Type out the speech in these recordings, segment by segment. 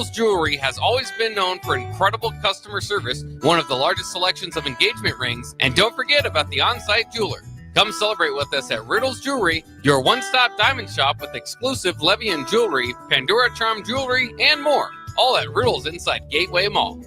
Riddles Jewelry has always been known for incredible customer service, one of the largest selections of engagement rings, and don't forget about the on-site jeweler. Come celebrate with us at Riddles Jewelry, your one-stop diamond shop with exclusive Levian jewelry, Pandora Charm jewelry, and more. All at Riddles inside Gateway Mall.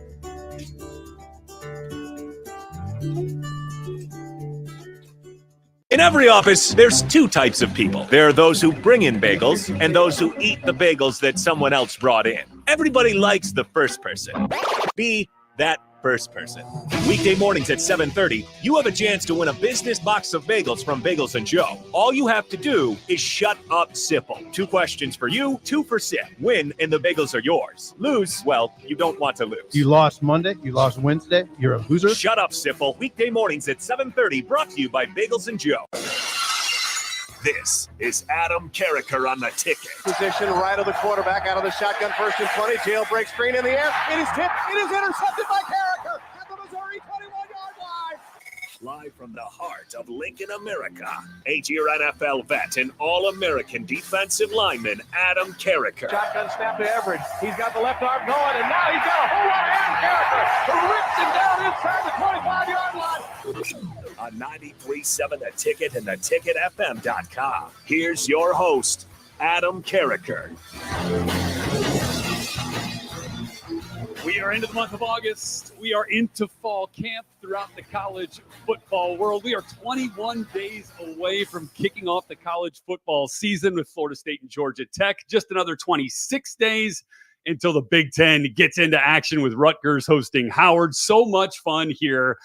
In every office, there's two types of people. There are those who bring in bagels and those who eat the bagels that someone else brought in. Everybody likes the first person. Be that first person. Weekday mornings at 7:30, you have a chance to win a business box of bagels from Bagels & Joe. All you have to do is shut up, Sipple. 2 questions for you, 2 for Sip. Win, and the bagels are yours. Lose, well, you don't want to lose. You lost Monday, you lost Wednesday, you're a loser. Shut up, Sipple. Weekday mornings at 7:30, brought to you by Bagels & Joe. This is Adam Carriker on the ticket. Position right of the quarterback, out of the shotgun, 1st and 20. Jailbreak screen in the air. It is tipped. It is intercepted by Carriker at the Missouri 21-yard line. Live from the heart of Lincoln, America, 8-year NFL vet and All-American defensive lineman Adam Carriker. Shotgun snap to Everett. He's got the left arm going, and now he's got a whole lot of Adam Carriker who rips him down inside the 25-yard line. On 93.7 The Ticket and theticketfm.com. Here's your host, Adam Carriker. We are into the month of August. We are into fall camp throughout the college football world. We are 21 days away from kicking off the college football season with Florida State and Georgia Tech. Just another 26 days until the Big Ten gets into action with Rutgers hosting Howard. So much fun here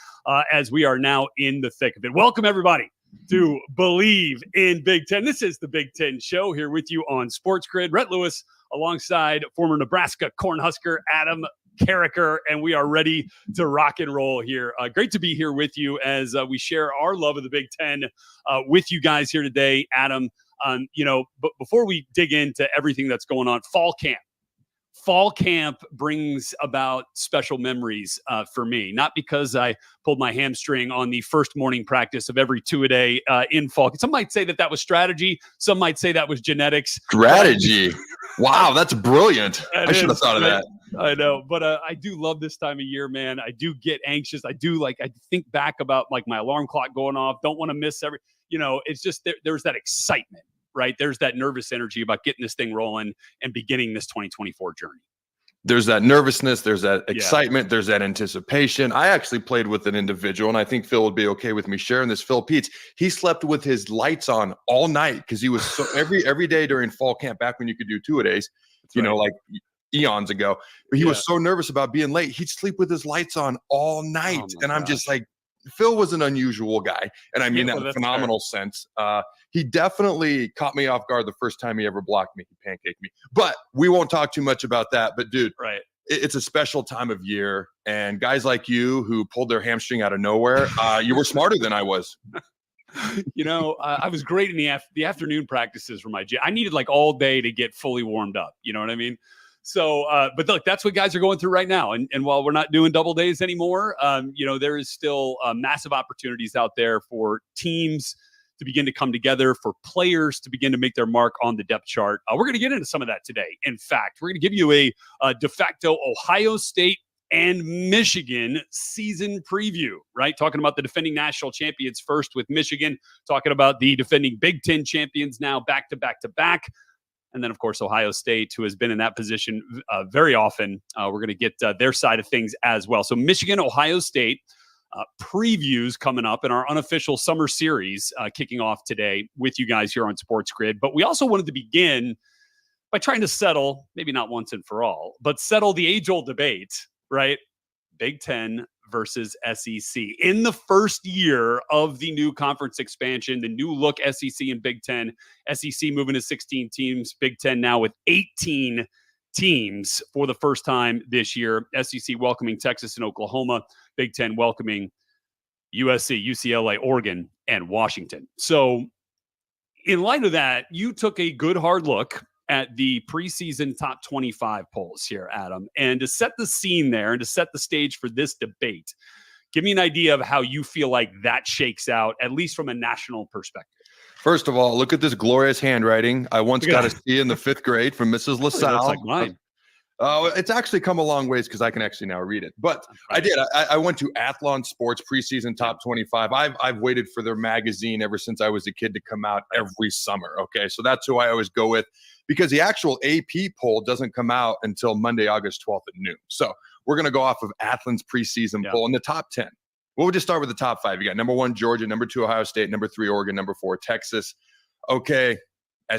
as we are now in the thick of it. Welcome, everybody, to Believe in Big Ten. This is the Big Ten Show here with you on Sports Grid. Rhett Lewis alongside former Nebraska Cornhusker Adam Carriker, and we are ready to rock and roll here. Great to be here with you as we share our love of the Big Ten with you guys here today, Adam. But before we dig into everything that's going on, Fall camp brings about special memories for me, not because I pulled my hamstring on the first morning practice of every 2-a-day in fall. Some might say that was strategy. Some might say that was genetics. Strategy. Wow, that's brilliant. I should have thought of that. I know, but I do love this time of year, man. I do get anxious. I think back about like my alarm clock going off. Don't want to miss it's just there's that excitement. Right? There's that nervous energy about getting this thing rolling and beginning this 2024 journey. There's that nervousness. There's that excitement. There's that anticipation. I actually played with an individual, and I think Phil would be okay with me sharing this. Phil Peets, he slept with his lights on all night because he was so every day during fall camp, back when you could do 2-a-days, like eons ago. But he was so nervous about being late, he'd sleep with his lights on all night. And I'm just like, Phil was an unusual guy, and I mean that in a phenomenal sense. He definitely caught me off guard the first time he ever blocked me. He pancaked me. But we won't talk too much about that. But, dude, it's a special time of year. And guys like you who pulled their hamstring out of nowhere, you were smarter than I was. I was great in the afternoon practices for my gym. I needed like all day to get fully warmed up. You know what I mean? So, but look, that's what guys are going through right now. And while we're not doing double days anymore, there is still massive opportunities out there for teams to begin to come together, for players to begin to make their mark on the depth chart. We're going to get into some of that today. In fact, we're going to give you a de facto Ohio State and Michigan season preview, right? Talking about the defending national champions first with Michigan, talking about the defending Big Ten champions now back to back to back. And then, of course, Ohio State, who has been in that position very often. We're going to get their side of things as well. So Michigan, Ohio State previews coming up in our unofficial summer series kicking off today with you guys here on Sports Grid. But we also wanted to begin by trying to settle, maybe not once and for all, but settle the age-old debate, right? Big Ten versus SEC. In the first year of the new conference expansion, the new look SEC and Big Ten, SEC moving to 16 teams, Big Ten now with 18 teams for the first time this year. SEC welcoming Texas and Oklahoma, Big Ten welcoming USC, UCLA, Oregon, and Washington. So in light of that, you took a good hard look at the preseason top 25 polls here, Adam. And to set the scene there and to set the stage for this debate, give me an idea of how you feel like that shakes out, at least from a national perspective. First of all, look at this glorious handwriting. I once got a C in the 5th grade from Mrs. LaSalle. That's like mine. Oh, it's actually come a long ways because I can actually now read it. But I did. I went to Athlon Sports preseason top 25. I've waited for their magazine ever since I was a kid to come out every summer. Okay, so that's who I always go with because the actual AP poll doesn't come out until Monday, August 12th at noon. So we're going to go off of Athlon's preseason poll in the top 10. We'll just start with the top 5. You got number 1, Georgia, number 2, Ohio State, number 3, Oregon, number 4, Texas. Okay.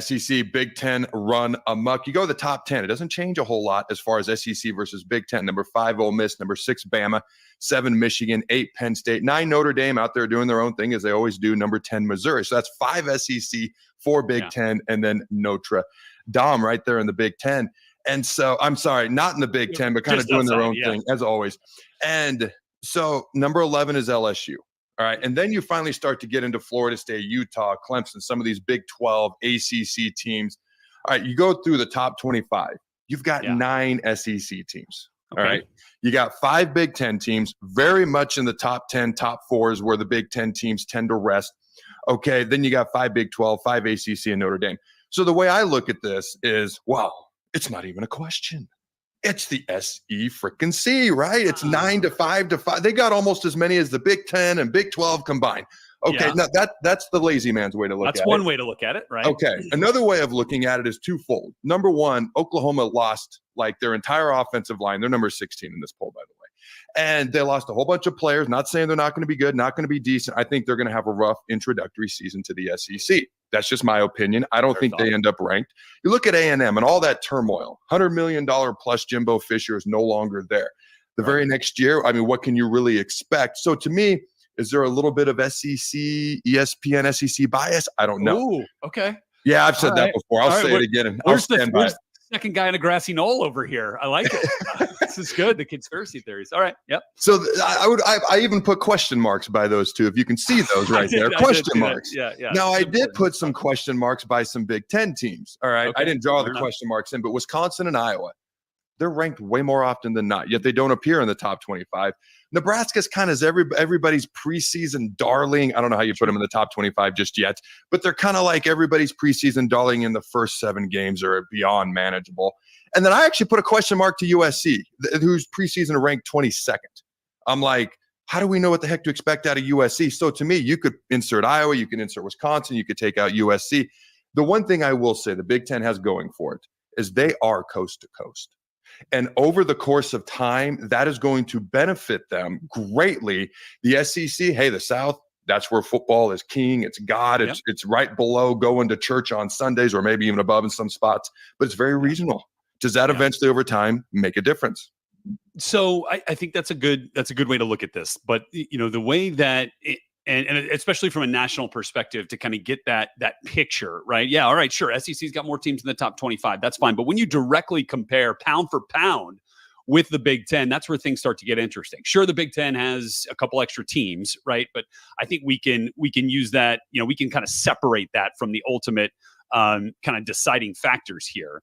SEC, Big Ten run amok. You go to the top 10. It doesn't change a whole lot as far as SEC versus Big Ten. Number 5, Ole Miss. Number 6, Bama. 7, Michigan. 8, Penn State. 9, Notre Dame out there doing their own thing as they always do. Number 10, Missouri. So that's 5 SEC, 4 Big Ten, and then Notre Dame right there in the Big Ten. And so, I'm sorry, not in the Big Ten, but kind of doing their own thing as always. And so number 11 is LSU. All right. And then you finally start to get into Florida State, Utah, Clemson, some of these Big 12 ACC teams. All right. You go through the top 25. You've got 9 SEC teams. All right. You got 5 Big 10 teams, very much in the top 10, top 4 is where the Big 10 teams tend to rest. Okay. Then you got 5 Big 12, 5 ACC, and Notre Dame. So the way I look at this is, wow, it's not even a question. It's the SE freaking C, right? It's 9 to 5 to 5. They got almost as many as the Big 10 and Big 12 combined. Okay, now that's the lazy man's way to look at it. That's one way to look at it, right? Okay, another way of looking at it is twofold. Number 1, Oklahoma lost like their entire offensive line. They're number 16 in this poll, by the way. And they lost a whole bunch of players. Not saying they're not going to be good, not going to be decent. I think they're going to have a rough introductory season to the SEC. That's just my opinion. I don't think they end up ranked. You look at A&M and all that turmoil. $100 million plus Jimbo Fisher is no longer there. The very next year, I mean, what can you really expect? So to me, is there a little bit of SEC, ESPN, SEC bias? I don't know. Ooh, okay. Yeah, I've said that before. I'll say it again. Where's the second guy in a grassy knoll over here? I like it. This is good. The conspiracy theories. All right. Yep. So I even put question marks by those two. If you can see those right there, question marks. Yeah. Now I did put some question marks by some Big Ten teams. All right. Okay. I didn't draw the question marks in, but Wisconsin and Iowa, they're ranked way more often than not, yet they don't appear in the top 25. Nebraska's kind of everybody's preseason darling. I don't know how you put them in the top 25 just yet, but they're kind of like everybody's preseason darling in the first 7 games or beyond manageable. And then I actually put a question mark to USC, whose preseason ranked 22nd. I'm like, how do we know what the heck to expect out of USC? So to me, you could insert Iowa, you can insert Wisconsin, you could take out USC. The one thing I will say the Big Ten has going for it is they are coast to coast. And over the course of time, that is going to benefit them greatly. The SEC, hey, the South, that's where football is king. It's God. It's right below going to church on Sundays or maybe even above in some spots, but it's very regional. Does that eventually over time make a difference? So I think that's a good way to look at this. But the way that and especially from a national perspective to kind of get that picture, right? Yeah, all right, sure. SEC's got more teams in the top 25. That's fine. But when you directly compare pound for pound with the Big Ten, that's where things start to get interesting. Sure, the Big Ten has a couple extra teams, right? But I think we can use that. We can kind of separate that from the ultimate kind of deciding factors here.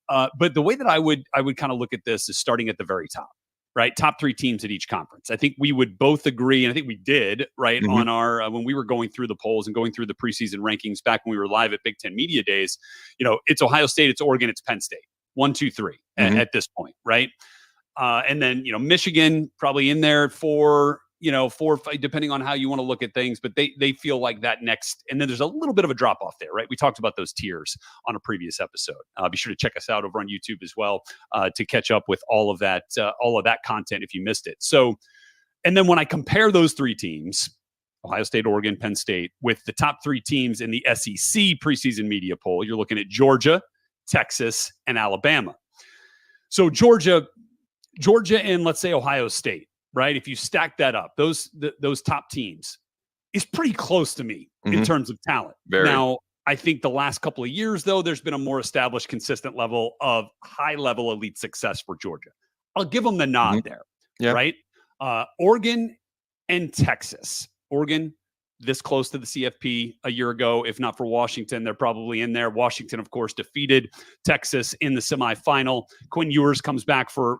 But the way that I would kind of look at this is starting at the very top. Right, top 3 teams at each conference. I think we would both agree, and I think we did, right, on our when we were going through the polls and going through the preseason rankings back when we were live at Big Ten Media Days. It's Ohio State, it's Oregon, it's Penn State. 1, 2, 3 at this point, right? And then Michigan probably in there for 4, depending on how you want to look at things, but they feel like that next, and then there's a little bit of a drop off there, right? We talked about those tiers on a previous episode. Be sure to check us out over on YouTube as well to catch up with all of that content if you missed it. So, and then when I compare those 3 teams, Ohio State, Oregon, Penn State, with the top 3 teams in the SEC preseason media poll, you're looking at Georgia, Texas, and Alabama. So Georgia, and let's say Ohio State. Right, if you stack that up, those top teams is pretty close to me in terms of talent. Now, I think the last couple of years, though, there's been a more established, consistent level of high-level elite success for Georgia. I'll give them the nod there, right? Oregon and Texas. Oregon, this close to the CFP a year ago. If not for Washington, they're probably in there. Washington, of course, defeated Texas in the semifinal. Quinn Ewers comes back for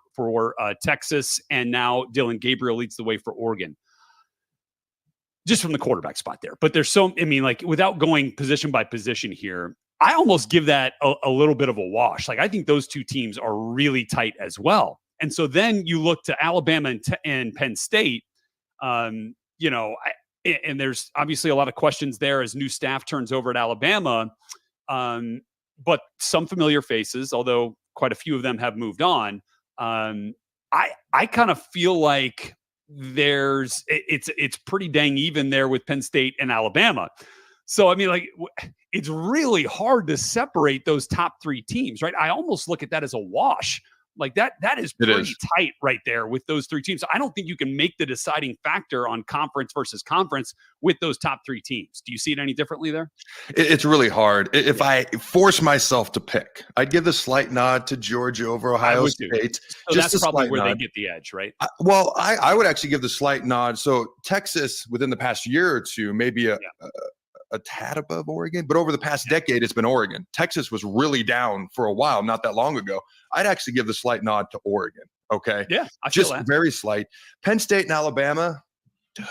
Texas, and now Dylan Gabriel leads the way for Oregon. Just from the quarterback spot there. But there's without going position by position here, I almost give that a little bit of a wash. Like, I think those two teams are really tight as well. And so then you look to Alabama and Penn State, and there's obviously a lot of questions there as new staff turns over at Alabama. But some familiar faces, although quite a few of them have moved on. I kind of feel like it's pretty dang even there with Penn State and Alabama. So, I mean, like, it's really hard to separate those top three teams, right? I almost look at that as a wash. Like that is pretty tight right there with those three teams. I don't think you can make the deciding factor on conference versus conference with those top three teams. Do you see it any differently there? It's really hard. If I force myself to pick, I'd give the slight nod to Georgia over Ohio State. So just that's probably where they get the edge, right? I would actually give the slight nod. So Texas, within the past year or two, maybe a tad above Oregon, but over the past decade, it's been Oregon. Texas was really down for a while, not that long ago. I'd actually give the slight nod to Oregon. Okay. Yeah. I just feel that. Very slight. Penn State and Alabama. Dude,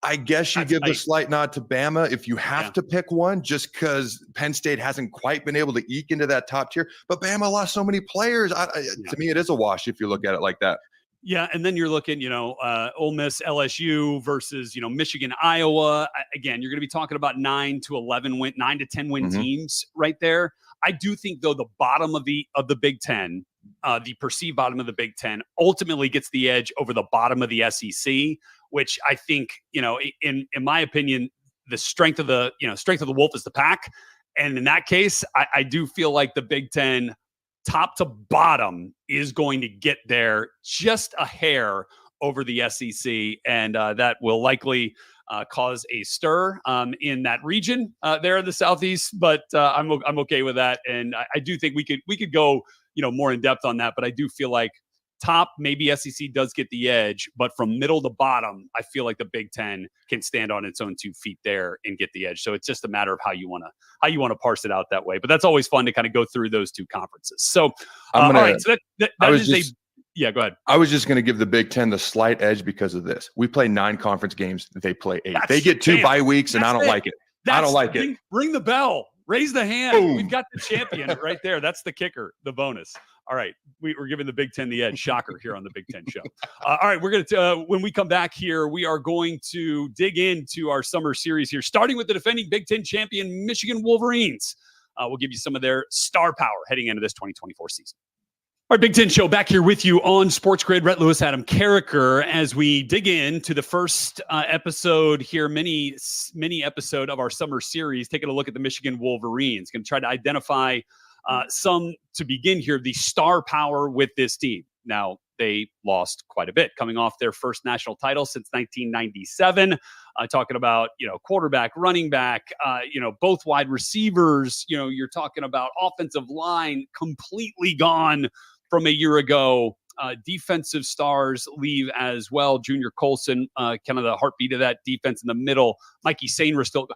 I guess you give the slight nod to Bama if you have to pick one, just because Penn State hasn't quite been able to eke into that top tier. But Bama lost so many players. To me, it is a wash if you look at it like that. Yeah, and then you're looking, Ole Miss, LSU versus, Michigan, Iowa. Again, you're going to be talking about 9 to 10 win teams right there. I do think, though, the bottom of the Big Ten, the perceived bottom of the Big Ten, ultimately gets the edge over the bottom of the SEC, which I think, in my opinion, the strength of the wolf is the pack, and in that case, I do feel like the Big Ten, top to bottom, is going to get there just a hair over the SEC, and that will likely cause a stir in that region there in the Southeast. But I'm okay with that, and I do think we could go more in depth on that. But I do feel like top, maybe SEC does get the edge, but from middle to bottom, I feel like the Big Ten can stand on its own 2 feet there and get the edge. So it's just a matter of how you want to parse it out that way. But that's always fun to kind of go through those two conferences. So, all right. So go ahead. I was just going to give the Big Ten the slight edge because of this. We play 9 conference games. They play 8. They get 2 bye weeks, and I don't like it. I don't like it. Ring the bell. Raise the hand. Boom. We've got the champion right there. That's the kicker, the bonus. All right. We're giving the Big Ten the edge. Shocker here on the Big Ten show. All right. We're going to, when we come back here, we are going to dig into our summer series here, starting with the defending Big Ten champion, Michigan Wolverines. We'll give you some of their star power heading into this 2024 season. All right, Big Ten Show back here with you on Sports Grid. Rhett Lewis, Adam Carriker, as we dig into the first episode here, mini episode of our summer series, taking a look at the Michigan Wolverines. Going to try to identify some, to begin here, the star power with this team. Now, they lost quite a bit coming off their first national title since 1997. Talking about, quarterback, running back, both wide receivers. You're talking about offensive line completely gone from a year ago. Defensive stars leave as well. Junior Colson, kind of the heartbeat of that defense in the middle. Mikey Sainer still.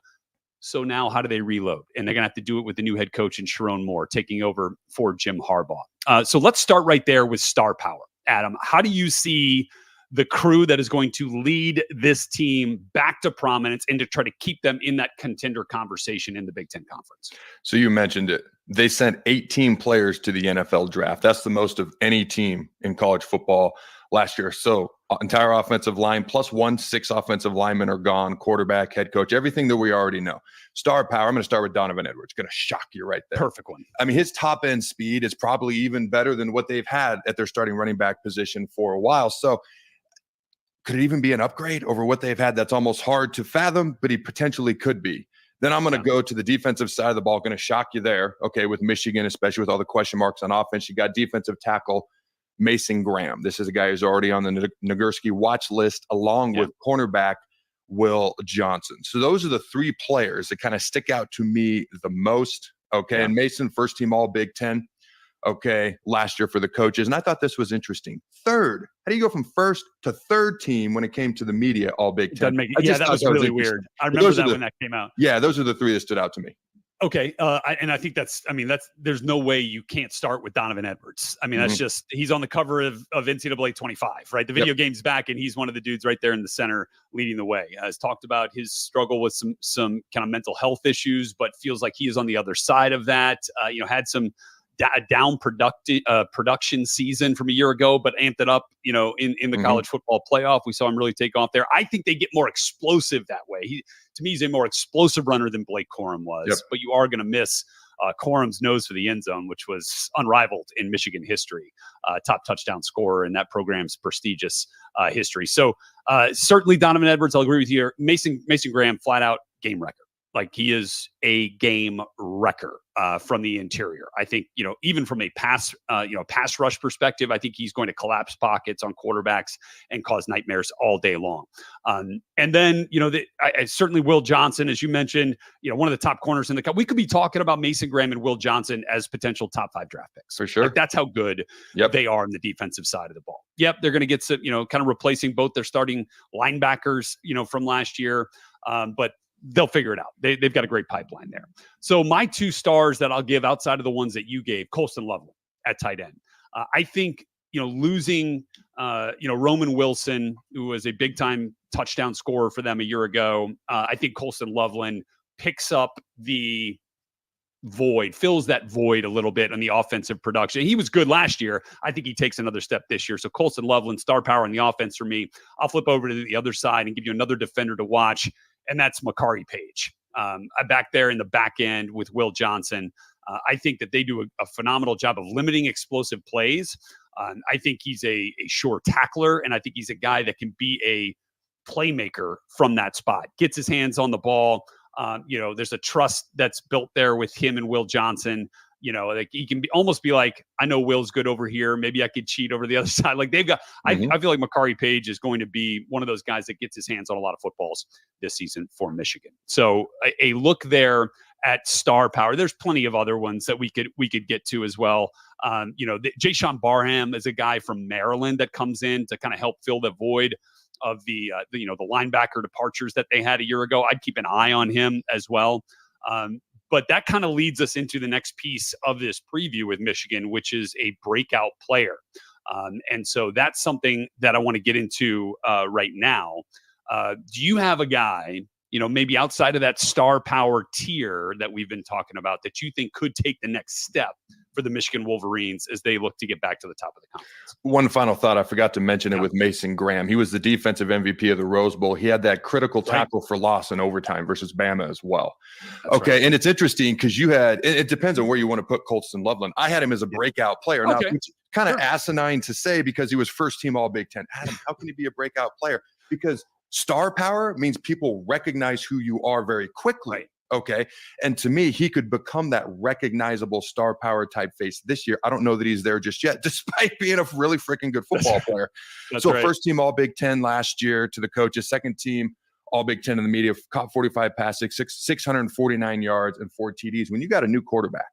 So now how do they reload? And they're going to have to do it with the new head coach in Sharon Moore taking over for Jim Harbaugh. So let's start right there with star power. Adam, how do you see the crew that is going to lead this team back to prominence and to try to keep them in that contender conversation in the Big Ten Conference? So you mentioned it. They sent 18 players to the NFL draft. That's the most of any team in college football last year. So entire offensive line plus 6 offensive linemen are gone, quarterback, head coach, everything that we already know. Star power, I'm going to start with Donovan Edwards. Going to shock you right there. Perfect one. I mean, his top end speed is probably even better than what they've had at their starting running back position for a while. So could it even be an upgrade over what they've had? That's almost hard to fathom, but he potentially could be. Then I'm going to go to the defensive side of the ball. Going to shock you there. Okay, with Michigan, especially with all the question marks on offense, you got defensive tackle Mason Graham. This is a guy who's already on the Nagurski watch list, along with cornerback Will Johnson. So those are the 3 players that kind of stick out to me the most. Okay, and Mason, first team All Big Ten. Okay, last year for the coaches. And I thought this was interesting. Third, how do you go from first to third team when it came to the media All Big Ten? That was really weird. I remember that when that came out. Yeah, those are the 3 that stood out to me. Okay. I think there's no way you can't start with Donovan Edwards. I mean, that's just, he's on the cover of NCAA 25, right? The video game's back, and he's one of the dudes right there in the center leading the way. Has talked about his struggle with some kind of mental health issues, but feels like he is on the other side of that. Had some down production season from a year ago, but amped it up, in the college football playoff. We saw him really take off there. I think they get more explosive that way. To me, he's a more explosive runner than Blake Corum was, but you are going to miss Corum's nose for the end zone, which was unrivaled in Michigan history. Top touchdown scorer in that program's prestigious history. So certainly Donovan Edwards, I'll agree with you. Mason Graham, flat out game wrecker. Like, he is a game wrecker from the interior. I think, even from a pass rush perspective, I think he's going to collapse pockets on quarterbacks and cause nightmares all day long. And then, I certainly Will Johnson, as you mentioned, one of the top corners in the country. We could be talking about Mason Graham and Will Johnson as potential top 5 draft picks. For sure. Like, that's how good they are on the defensive side of the ball. Yep. They're going to get some, kind of replacing both their starting linebackers, from last year. But they'll figure it out. They've got a great pipeline there. So my 2 stars that I'll give outside of the ones that you gave, Colston Loveland at tight end. I think, losing, Roman Wilson, who was a big time touchdown scorer for them a year ago. I think Colston Loveland picks up the void, fills that void a little bit on the offensive production. He was good last year. I think he takes another step this year. So Colston Loveland, star power on the offense for me. I'll flip over to the other side and give you another defender to watch, and that's Makari Page. Back there in the back end with Will Johnson. I think that they do a phenomenal job of limiting explosive plays. I think he's a sure tackler, and I think he's a guy that can be a playmaker from that spot. Gets his hands on the ball. There's a trust that's built there with him and Will Johnson. Like, he can almost be like, I know Will's good over here. Maybe I could cheat over the other side. Like, they've got, I feel like Makari Page is going to be one of those guys that gets his hands on a lot of footballs this season for Michigan. So a look there at star power. There's plenty of other ones that we could get to as well. Jayshawn Barham is a guy from Maryland that comes in to kind of help fill the void of the linebacker departures that they had a year ago. I'd keep an eye on him as well. But that kind of leads us into the next piece of this preview with Michigan, which is a breakout player. And so that's something that I want to get into right now. Do you have a guy, maybe outside of that star power tier that we've been talking about, that you think could take the next step for the Michigan Wolverines as they look to get back to the top of the conference? One final thought. I forgot to mention it with Mason Graham. He was the defensive MVP of the Rose Bowl. He had that critical tackle for loss in overtime versus Bama as well. That's right. And it's interesting because it depends on where you want to put Colston Loveland. I had him as a breakout player. Now, it's kind of asinine to say because he was first team all Big Ten. Adam, how can he be a breakout player? Because star power means people recognize who you are very quickly. Right. Okay. And to me, he could become that recognizable star power type face this year. I don't know that he's there just yet, despite being a really freaking good football player. First team all Big Ten last year to the coaches, second team all Big Ten in the media, caught 45 passes, 649 yards and 4 TDs. When you got a new quarterback,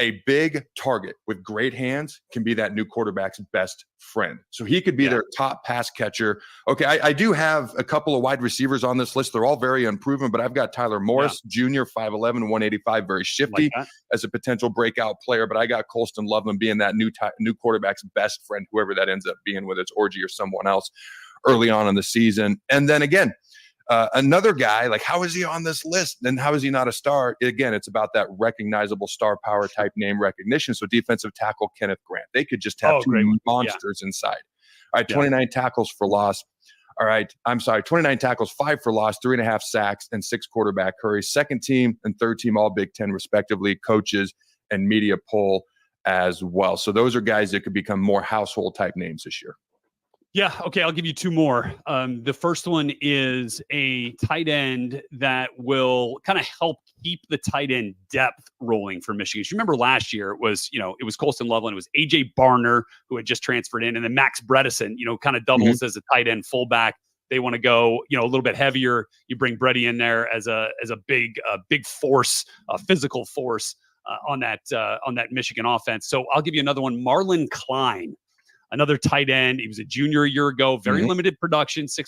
a big target with great hands can be that new quarterback's best friend. So he could be their top pass catcher. I do have a couple of wide receivers on this list. They're all very unproven, but I've got Tyler Morris, Jr., 5'11", 185, very shifty as a potential breakout player. But I got Colston Loveland being that new quarterback's best friend, whoever that ends up being, whether it's Orgy or someone else early on in the season. And then again, another guy, like, how is he on this list? And how is he not a star? Again, it's about that recognizable star power type name recognition. So defensive tackle Kenneth Grant. They could just have two monsters inside. All right, 29 tackles for loss. All right, 29 tackles, 5 for loss, 3.5 sacks, and 6 quarterback hurries. Second team and third team all Big Ten, respectively, coaches and media poll as well. So those are guys that could become more household type names this year. Yeah. Okay. I'll give you 2 more. The first one is a tight end that will kind of help keep the tight end depth rolling for Michigan. You remember last year it was Colston Loveland, it was AJ Barner who had just transferred in, and then Max Bredesen, kind of doubles as a tight end fullback. They want to go, a little bit heavier. You bring Brady in there as a big force, a physical force on that Michigan offense. So I'll give you another one. Marlon Klein. Another tight end. He was a junior a year ago. Very limited production. 6'6",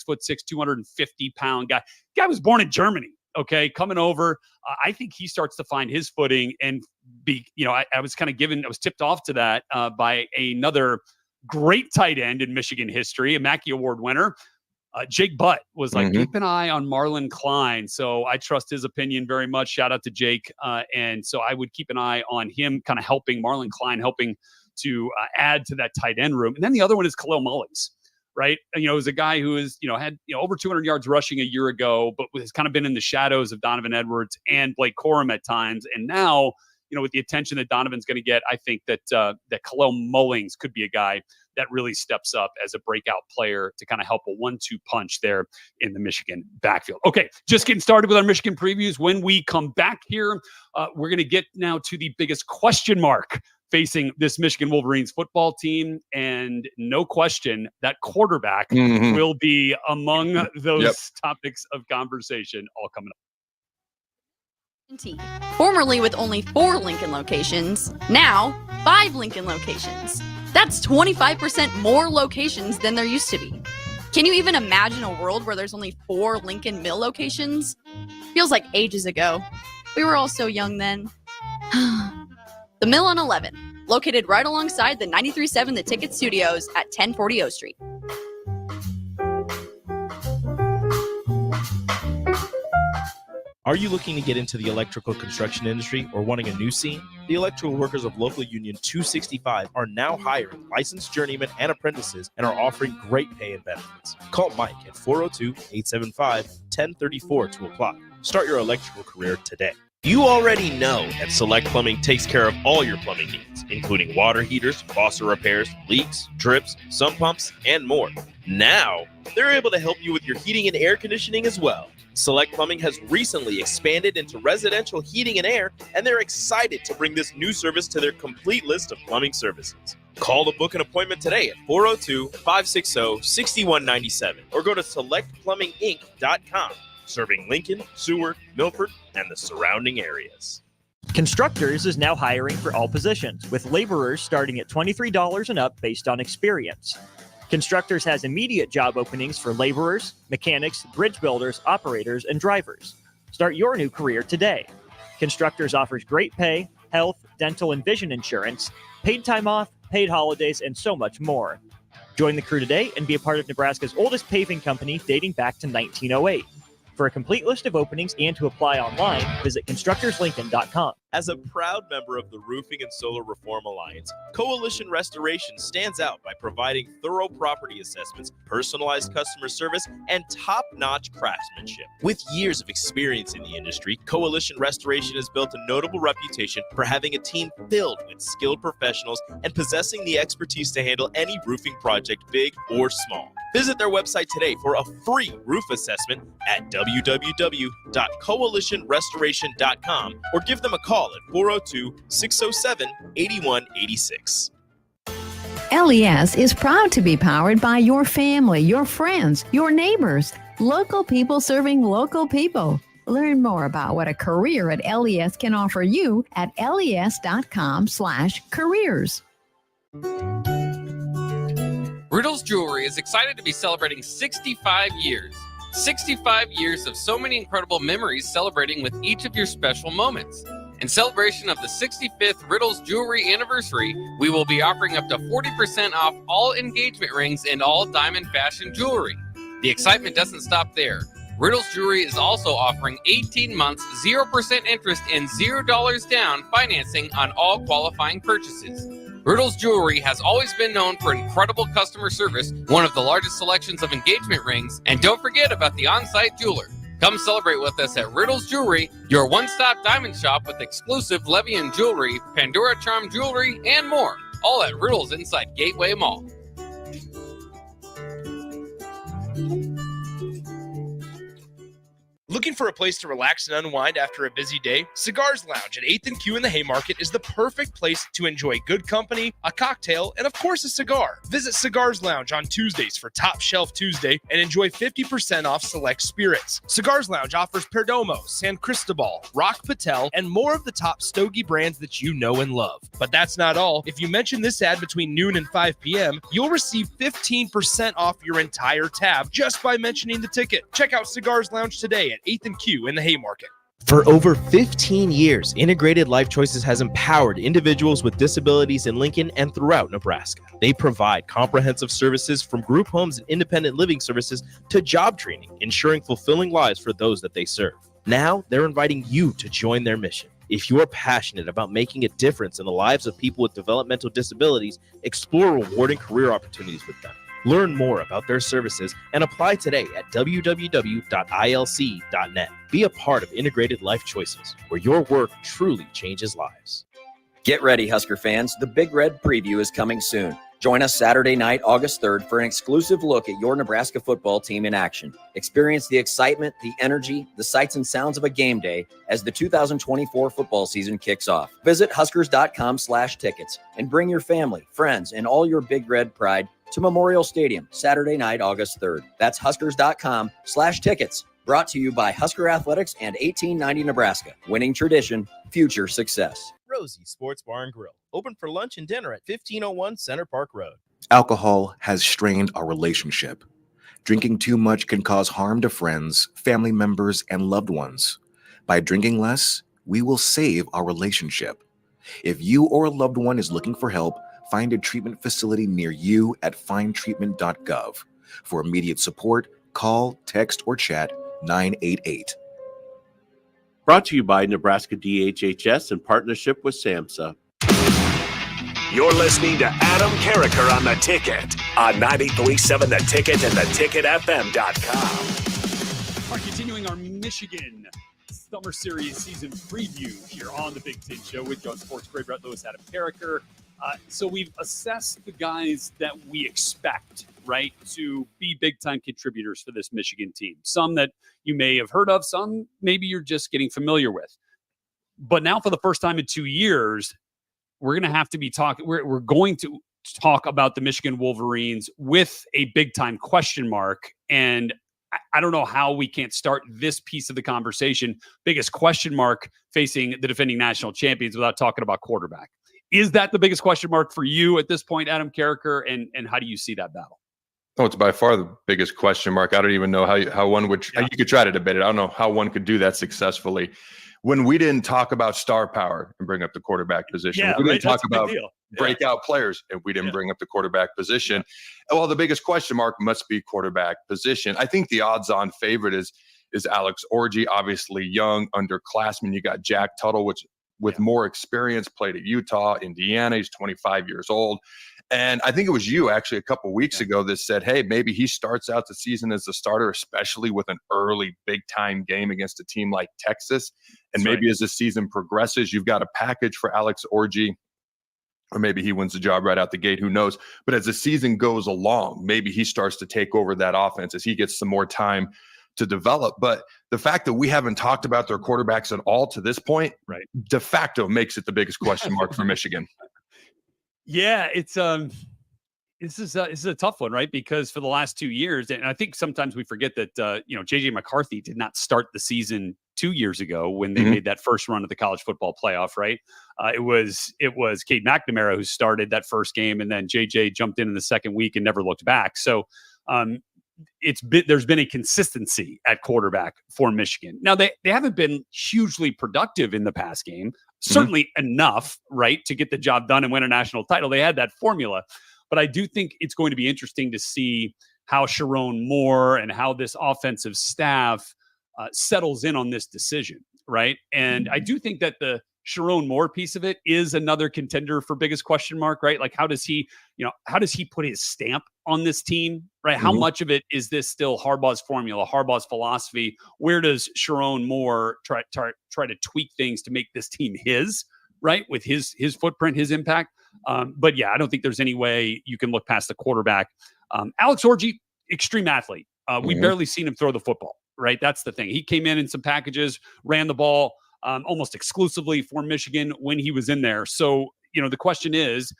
250-pound guy. Guy was born in Germany. okay, coming over. I think he starts to find his footing and be, I was tipped off to that by another great tight end in Michigan history, a Mackey Award winner. Jake Butt was like, keep an eye on Marlon Klein. So I trust his opinion very much. Shout out to Jake. And so I would keep an eye on him kind of helping Marlon Klein, helping to add to that tight end room. And then the other one is Khalil Mullings, right? It was a guy who is, had over 200 yards rushing a year ago, but has kind of been in the shadows of Donovan Edwards and Blake Corum at times. And now, with the attention that Donovan's going to get, I think that Khalil Mullings could be a guy that really steps up as a breakout player to kind of help a 1-2 punch there in the Michigan backfield. Okay, just getting started with our Michigan previews. When we come back here, we're going to get now to the biggest question mark facing this Michigan Wolverines football team. And no question, that quarterback will be among those topics of conversation all coming up. Formerly with only 4 Lincoln locations, now 5 Lincoln locations. That's 25% more locations than there used to be. Can you even imagine a world where there's only 4 Lincoln Mill locations? Feels like ages ago. We were all so young then. The Mill on 11, located right alongside the 93.7 The Ticket Studios at 1040 O Street. Are you looking to get into the electrical construction industry or wanting a new scene? The Electrical Workers of Local Union 265 are now hiring licensed journeymen and apprentices and are offering great pay and benefits. Call Mike at 402-875-1034 to apply. Start your electrical career today. You already know that Select Plumbing takes care of all your plumbing needs, including water heaters, faucet repairs, leaks, drips, sump pumps, and more. Now, they're able to help you with your heating and air conditioning as well. Select Plumbing has recently expanded into residential heating and air, and they're excited to bring this new service to their complete list of plumbing services. Call to book an appointment today at 402-560-6197 or go to selectplumbinginc.com, serving Lincoln, Seward, Milford, and the surrounding areas. Constructors is now hiring for all positions, with laborers starting at $23 and up based on experience. Constructors has immediate job openings for laborers, mechanics, bridge builders, operators, and drivers. Start your new career today. Constructors offers great pay, health, dental, and vision insurance, paid time off, paid holidays, and so much more. Join the crew today and be a part of Nebraska's oldest paving company dating back to 1908. For a complete list of openings and to apply online, visit constructorslincoln.com. As a proud member of the Roofing and Solar Reform Alliance, Coalition Restoration stands out by providing thorough property assessments, personalized customer service, and top-notch craftsmanship. With years of experience in the industry, Coalition Restoration has built a notable reputation for having a team filled with skilled professionals and possessing the expertise to handle any roofing project, big or small. Visit their website today for a free roof assessment at www.coalitionrestoration.com or give them a call at 402-607-8186. LES is proud to be powered by your family, your friends, your neighbors, local people serving local people. Learn more about what a career at LES can offer you at les.com/careers. Riddle's Jewelry is excited to be celebrating 65 years. 65 years of so many incredible memories celebrating with each of your special moments. In celebration of the 65th Riddle's Jewelry anniversary, we will be offering up to 40% off all engagement rings and all diamond fashion jewelry. The excitement doesn't stop there. Riddle's Jewelry is also offering 18 months, 0% interest and $0 down financing on all qualifying purchases. Riddle's Jewelry has always been known for incredible customer service, one of the largest selections of engagement rings, and don't forget about the on-site jeweler. Come celebrate with us at Riddle's Jewelry, your one-stop diamond shop with exclusive Levian jewelry, Pandora Charm jewelry, and more. All at Riddle's inside Gateway Mall. Looking for a place to relax and unwind after a busy day? Cigars Lounge at 8th and Q in the Haymarket is the perfect place to enjoy good company, a cocktail, and of course a cigar. Visit Cigars Lounge on Tuesdays for Top Shelf Tuesday and enjoy 50% off select spirits. Cigars Lounge offers Perdomo, San Cristobal, Rock Patel, and more of the top stogie brands that you know and love. But that's not all. If you mention this ad between noon and 5 p.m., you'll receive 15% off your entire tab just by mentioning the ticket. Check out Cigars Lounge today at 8th and Q in the Haymarket. For over 15 years, Integrated Life Choices has empowered individuals with disabilities in Lincoln and throughout Nebraska. They provide comprehensive services from group homes and independent living services to job training, ensuring fulfilling lives for those that they serve. Now, they're inviting you to join their mission. If you're passionate about making a difference in the lives of people with developmental disabilities, explore rewarding career opportunities with them. Learn more about their services and apply today at www.ilc.net. Be a part of Integrated Life Choices, where your work truly changes lives. Get ready, Husker fans. The Big Red Preview is coming soon. Join us Saturday night, August 3rd, for an exclusive look at your Nebraska football team in action. Experience the excitement, the energy, the sights and sounds of a game day as the 2024 football season kicks off. Visit Huskers.com/tickets and bring your family, friends, and all your Big Red pride to Memorial Stadium, Saturday night, August 3rd. That's Huskers.com/tickets. Brought to you by Husker Athletics and 1890 Nebraska. Winning tradition, future success. Rosie's Sports Bar and Grill, open for lunch and dinner at 1501 Center Park Road. Alcohol has strained our relationship. Drinking too much can cause harm to friends, family members, and loved ones. By drinking less, we will save our relationship. If you or a loved one is looking for help, find a treatment facility near you at findtreatment.gov. For immediate support, call, text, or chat 988. Brought to you by Nebraska DHHS in partnership with SAMHSA. You're listening to Adam Carriker on The Ticket on 93.7 The Ticket and theticketfm.com. All right, continuing our Michigan Summer Series season preview here on the Big Ten Show with John Sports, Great Brett Lewis, Adam Carriker. So we've assessed the guys that we expect, right, to be big-time contributors for this Michigan team. Some that you may have heard of, some maybe you're just getting familiar with. But now for the first time in 2 years, we're going to have to be talking. We're going to talk about the Michigan Wolverines with a big-time question mark. And I don't know how we can't start this piece of the conversation, biggest question mark facing the defending national champions, without talking about quarterback. Is that the biggest question mark for you at this point, Adam Carriker? And how do you see that battle? Oh, it's by far the biggest question mark. I don't even know how one would. You could try to debate it. I don't know how one could do that successfully. When we didn't talk about star power and bring up the quarterback position, we didn't talk about breakout players and we didn't bring up the quarterback position. Well, the biggest question mark must be quarterback position. I think the odds-on favorite is Alex Orji, obviously young, underclassman. You got Jack Tuttle, which with more experience, played at Utah, Indiana. He's 25 years old. And I think it was you actually a couple of weeks ago that said, hey, maybe he starts out the season as the starter, especially with an early big-time game against a team like Texas. And maybe as the season progresses, you've got a package for Alex Orji, or maybe he wins the job right out the gate. Who knows? But as the season goes along, maybe he starts to take over that offense as he gets some more time to develop. But the fact that we haven't talked about their quarterbacks at all to this point, de facto makes it the biggest question mark for Michigan. Yeah, it's this is a tough one, right? Because for the last 2 years, and I think sometimes we forget that JJ McCarthy did not start the season 2 years ago when they made that first run of the college football playoff, right? It was Cade McNamara who started that first game, and then JJ jumped in the second week and never looked back. So there's been a consistency at quarterback for Michigan. Now they haven't been hugely productive in the pass game, certainly enough, right, to get the job done and win a national title. They had that formula, but I do think it's going to be interesting to see how Sharon Moore and how this offensive staff settles in on this decision, right? And I do think that the Sharon Moore piece of it is another contender for biggest question mark, right? Like how does he put his stamp on this team, right? How much of it is this still Harbaugh's formula, Harbaugh's philosophy? Where does Sharon Moore try to tweak things to make this team his, right? With his footprint, his impact. But yeah, I don't think there's any way you can look past the quarterback. Alex Orji, extreme athlete. We barely seen him throw the football, right? That's the thing. He came in some packages, ran the ball almost exclusively for Michigan when he was in there. So, the question is,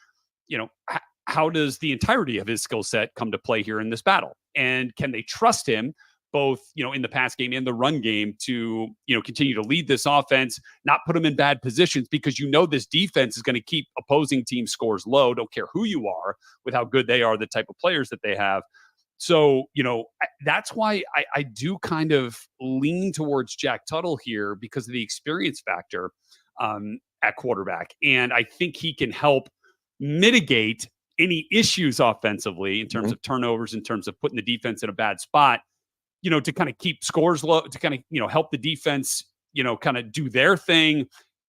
how does the entirety of his skill set come to play here in this battle? And can they trust him both, in the pass game and the run game to, continue to lead this offense, not put them in bad positions, because this defense is going to keep opposing team scores low. Don't care who you are with how good they are, the type of players that they have. So, that's why I do kind of lean towards Jack Tuttle here because of the experience factor at quarterback. And I think he can help mitigate any issues offensively in terms of turnovers, in terms of putting the defense in a bad spot, to kind of keep scores low, to kind of, help the defense, kind of do their thing,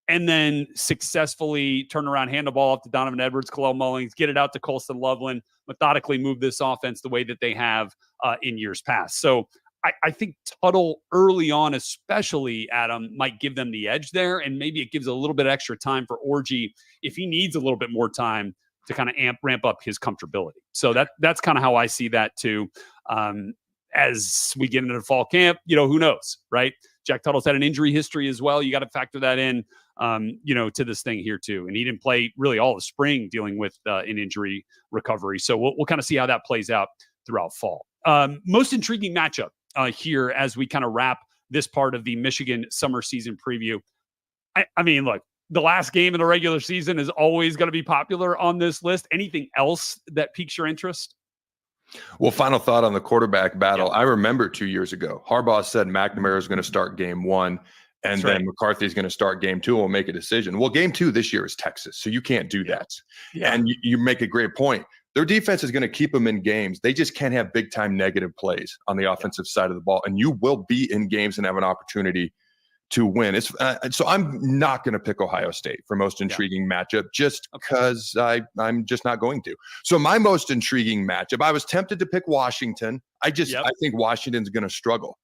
and then successfully turn around, hand the ball off to Donovan Edwards, Khalil Mullings, get it out to Colston Loveland, methodically move this offense the way that they have in years past. So I think Tuttle early on, especially, Adam, might give them the edge there, and maybe it gives a little bit extra time for Orji if he needs a little bit more time to kind of ramp up his comfortability. So that's kind of how I see that too. As we get into the fall camp, who knows, right? Jack Tuttle's had an injury history as well. You got to factor that in, to this thing here too. And he didn't play really all the spring dealing with an injury recovery. So we'll kind of see how that plays out throughout fall. Most intriguing matchup here as we kind of wrap this part of the Michigan summer season preview. I mean, look, the last game in the regular season is always going to be popular on this list. Anything else that piques your interest? Well, final thought on the quarterback battle. I remember 2 years ago, Harbaugh said McNamara is going to start game one, and then McCarthy is going to start game two and we'll make a decision. Well, game two this year is Texas, so you can't do that. Yeah. And you make a great point. Their defense is going to keep them in games. They just can't have big-time negative plays on the offensive side of the ball, and you will be in games and have an opportunity to win. It's so I'm not going to pick Ohio State for most intriguing matchup just because I'm just not going to. So my most intriguing matchup, I was tempted to pick Washington. I think Washington's going to struggle.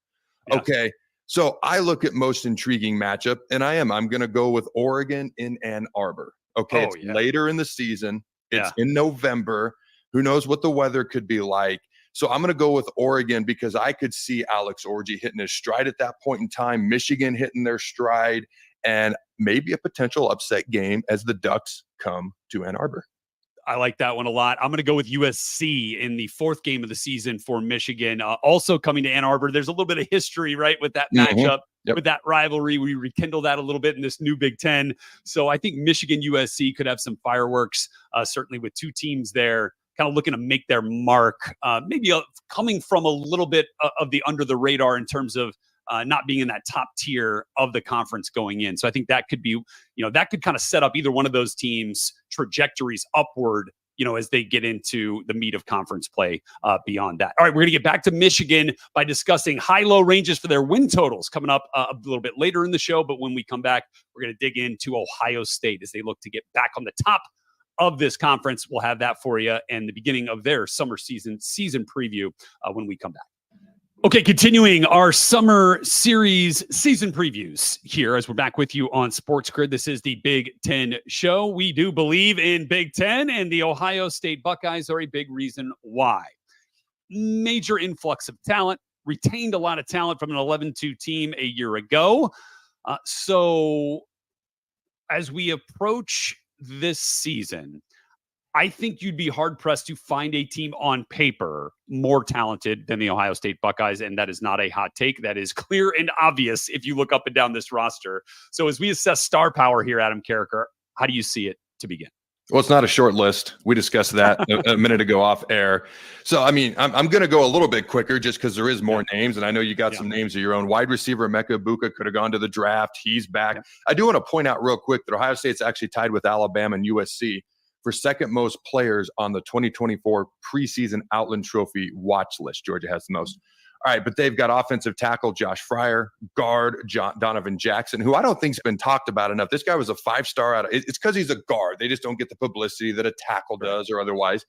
Yeah. Okay. So I look at most intriguing matchup, and I'm going to go with Oregon in Ann Arbor. Okay. It's later in the season. It's in November. Who knows what the weather could be like? So I'm going to go with Oregon because I could see Alex Orji hitting his stride at that point in time, Michigan hitting their stride, and maybe a potential upset game as the Ducks come to Ann Arbor. I like that one a lot. I'm going to go with USC in the fourth game of the season for Michigan. Also coming to Ann Arbor, there's a little bit of history, right, with that matchup, with that rivalry. We rekindle that a little bit in this new Big Ten. So I think Michigan USC could have some fireworks, certainly with two teams there kind of looking to make their mark, maybe coming from a little bit of the under the radar in terms of not being in that top tier of the conference going in. So I think that could be, that could kind of set up either one of those teams' trajectories upward, as they get into the meat of conference play beyond that. All right, we're going to get back to Michigan by discussing high-low ranges for their win totals coming up a little bit later in the show. But when we come back, we're going to dig into Ohio State as they look to get back on the top of this conference. We'll have that for you and the beginning of their summer season preview when we come back. Okay, continuing our summer series season previews here as we're back with you on Sports Grid. This is the Big Ten show. We do believe in Big Ten, and the Ohio State Buckeyes are a big reason why. Major influx of talent, retained a lot of talent from an 11-2 team a year ago. So as we approach this season, I think you'd be hard-pressed to find a team on paper more talented than the Ohio State Buckeyes, and that is not a hot take. That is clear and obvious if you look up and down this roster. So as we assess star power here, Adam Carriker, how do you see it to begin? Well, it's not a short list. We discussed that a minute ago off air. So, I mean, I'm going to go a little bit quicker just because there is more names, and I know you got some names of your own. Wide receiver Emeka Egbuka could have gone to the draft. He's back. Yeah. I do want to point out real quick that Ohio State's actually tied with Alabama and USC for second most players on the 2024 preseason Outland Trophy watch list. Georgia has the most. All right, but they've got offensive tackle Josh Fryer, guard Donovan Jackson, who I don't think's been talked about enough. This guy was a 5-star it's because he's a guard. They just don't get the publicity that a tackle does or otherwise.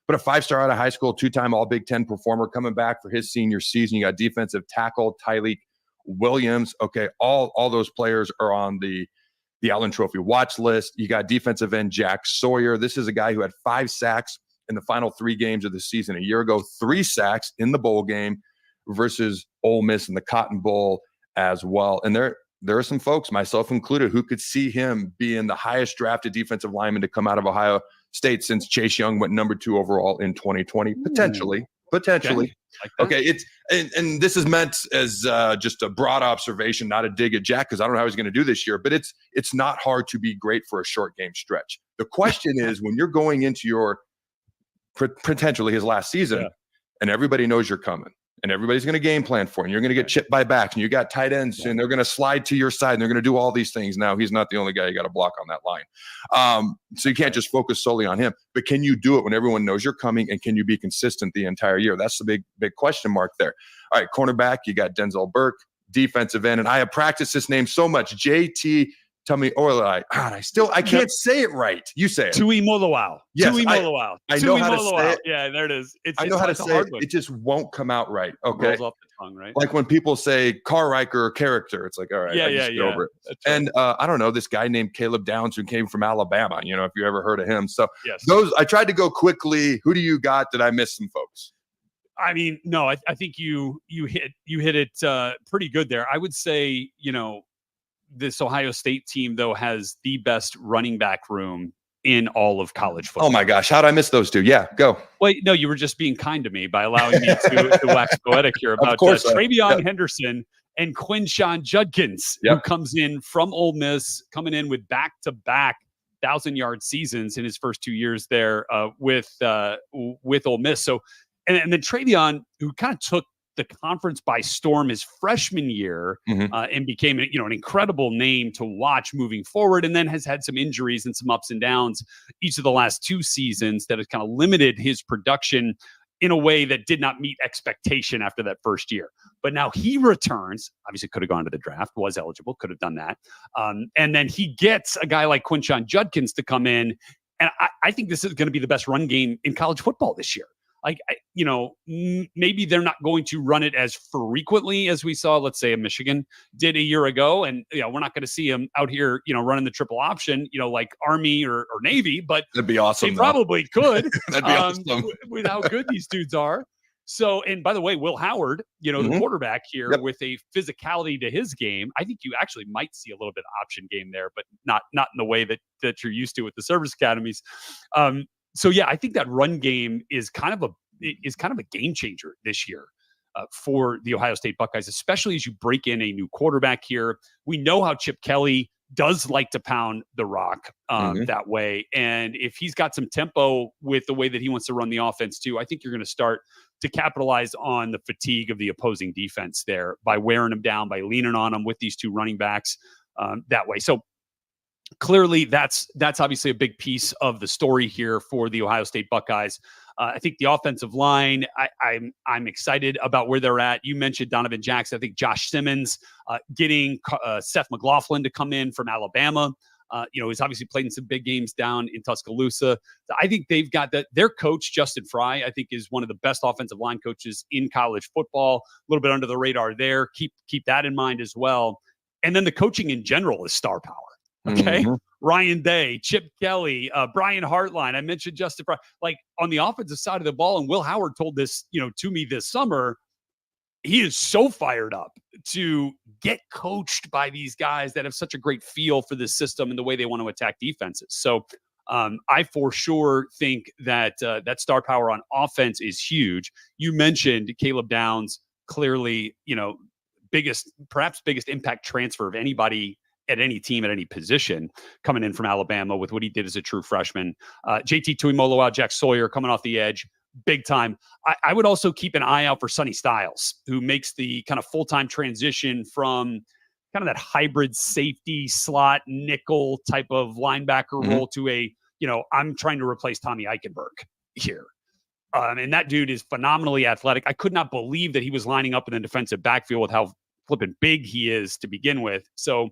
But a 5-star out of high school, 2-time All Big Ten performer coming back for his senior season. You got defensive tackle Tyleek Williams. Okay, all those players are on the Allen Trophy watch list. You got defensive end Jack Sawyer. This is a guy who had 5 sacks in the final 3 games of the season a year ago, 3 sacks in the bowl game versus Ole Miss in the Cotton Bowl as well. And there are some folks, myself included, who could see him being the highest drafted defensive lineman to come out of Ohio State since Chase Young went number 2 overall in 2020, potentially. Okay. It's and this is meant as just a broad observation, not a dig at Jack, because I don't know how he's going to do this year, but it's not hard to be great for a short game stretch. The question is, when you're going into your potentially his last season, and everybody knows you're coming. And everybody's going to game plan for you. And you're going to get chipped by backs, and you got tight ends, and they're going to slide to your side, and they're going to do all these things. Now, he's not the only guy you got to block on that line. So you can't just focus solely on him. But can you do it when everyone knows you're coming, and can you be consistent the entire year? That's the big question mark there. All right, cornerback, you got Denzel Burke. Defensive end, and I have practiced this name so much. JT Tuimoloau. I can't say it right. You say it. Tuimoloau. Yes, Tuimoloau. I know how to say it. Yeah, there it is. I know how to say it. It just won't come out right. Okay. Rolls off the tongue, right? Like when people say Carriker or Carriker, it's like, all right, Yeah, get over it. Right. And I don't know, this guy named Caleb Downs who came from Alabama, if you ever heard of him. So yes. I tried to go quickly. Who do you got? Did I miss some folks? I mean, no, I think you hit it pretty good there. I would say, this Ohio State team, though, has the best running back room in all of college football. Oh my gosh, how did I miss those two? Yeah, go. Well, no, you were just being kind to me by allowing me to wax poetic here about Travion Henderson and Quinshon Judkins, who comes in from Ole Miss, coming in with back-to-back 1,000-yard seasons in his first 2 years there with Ole Miss. So, and then Travion, who kind of took the conference by storm his freshman year and became an incredible name to watch moving forward, and then has had some injuries and some ups and downs each of the last 2 seasons that has kind of limited his production in a way that did not meet expectation after that first year. But now he returns, obviously could have gone to the draft, was eligible, could have done that. And then he gets a guy like Quinshon Judkins to come in. And I think this is going to be the best run game in college football this year. Like, maybe they're not going to run it as frequently as we saw, let's say, Michigan did a year ago. And, we're not going to see them out here, running the triple option, like Army or Navy, but that'd be awesome. They probably could. That'd be awesome. With how good these dudes are. So, and by the way, Will Howard, the quarterback here with a physicality to his game, I think you actually might see a little bit of option game there, but not in the way that you're used to with the service academies. So yeah, I think that run game is kind of a game changer this year for the Ohio State Buckeyes, especially as you break in a new quarterback here. We know how Chip Kelly does like to pound the rock that way, and if he's got some tempo with the way that he wants to run the offense too, I think you're going to start to capitalize on the fatigue of the opposing defense there by wearing them down, by leaning on them with these two running backs that way. So clearly, that's obviously a big piece of the story here for the Ohio State Buckeyes. I think the offensive line, I'm excited about where they're at. You mentioned Donovan Jackson. I think Josh Simmons getting Seth McLaughlin to come in from Alabama. He's obviously played in some big games down in Tuscaloosa. I think they've got that. Their coach, Justin Fry, I think is one of the best offensive line coaches in college football. A little bit under the radar there. Keep that in mind as well. And then the coaching in general is star power. Okay. Ryan Day, Chip Kelly, Brian Hartline. I mentioned Justin Fry. Like on the offensive side of the ball, and Will Howard told this, to me this summer, he is so fired up to get coached by these guys that have such a great feel for this system and the way they want to attack defenses. So I for sure think that that star power on offense is huge. You mentioned Caleb Downs, clearly, perhaps biggest impact transfer of anybody at any team, at any position, coming in from Alabama with what he did as a true freshman. JT Tuimoloau, Jack Sawyer coming off the edge, big time. I would also keep an eye out for Sonny Styles, who makes the kind of full-time transition from kind of that hybrid safety slot nickel type of linebacker role to a, I'm trying to replace Tommy Eichenberg here. And that dude is phenomenally athletic. I could not believe that he was lining up in the defensive backfield with how flipping big he is to begin with. So,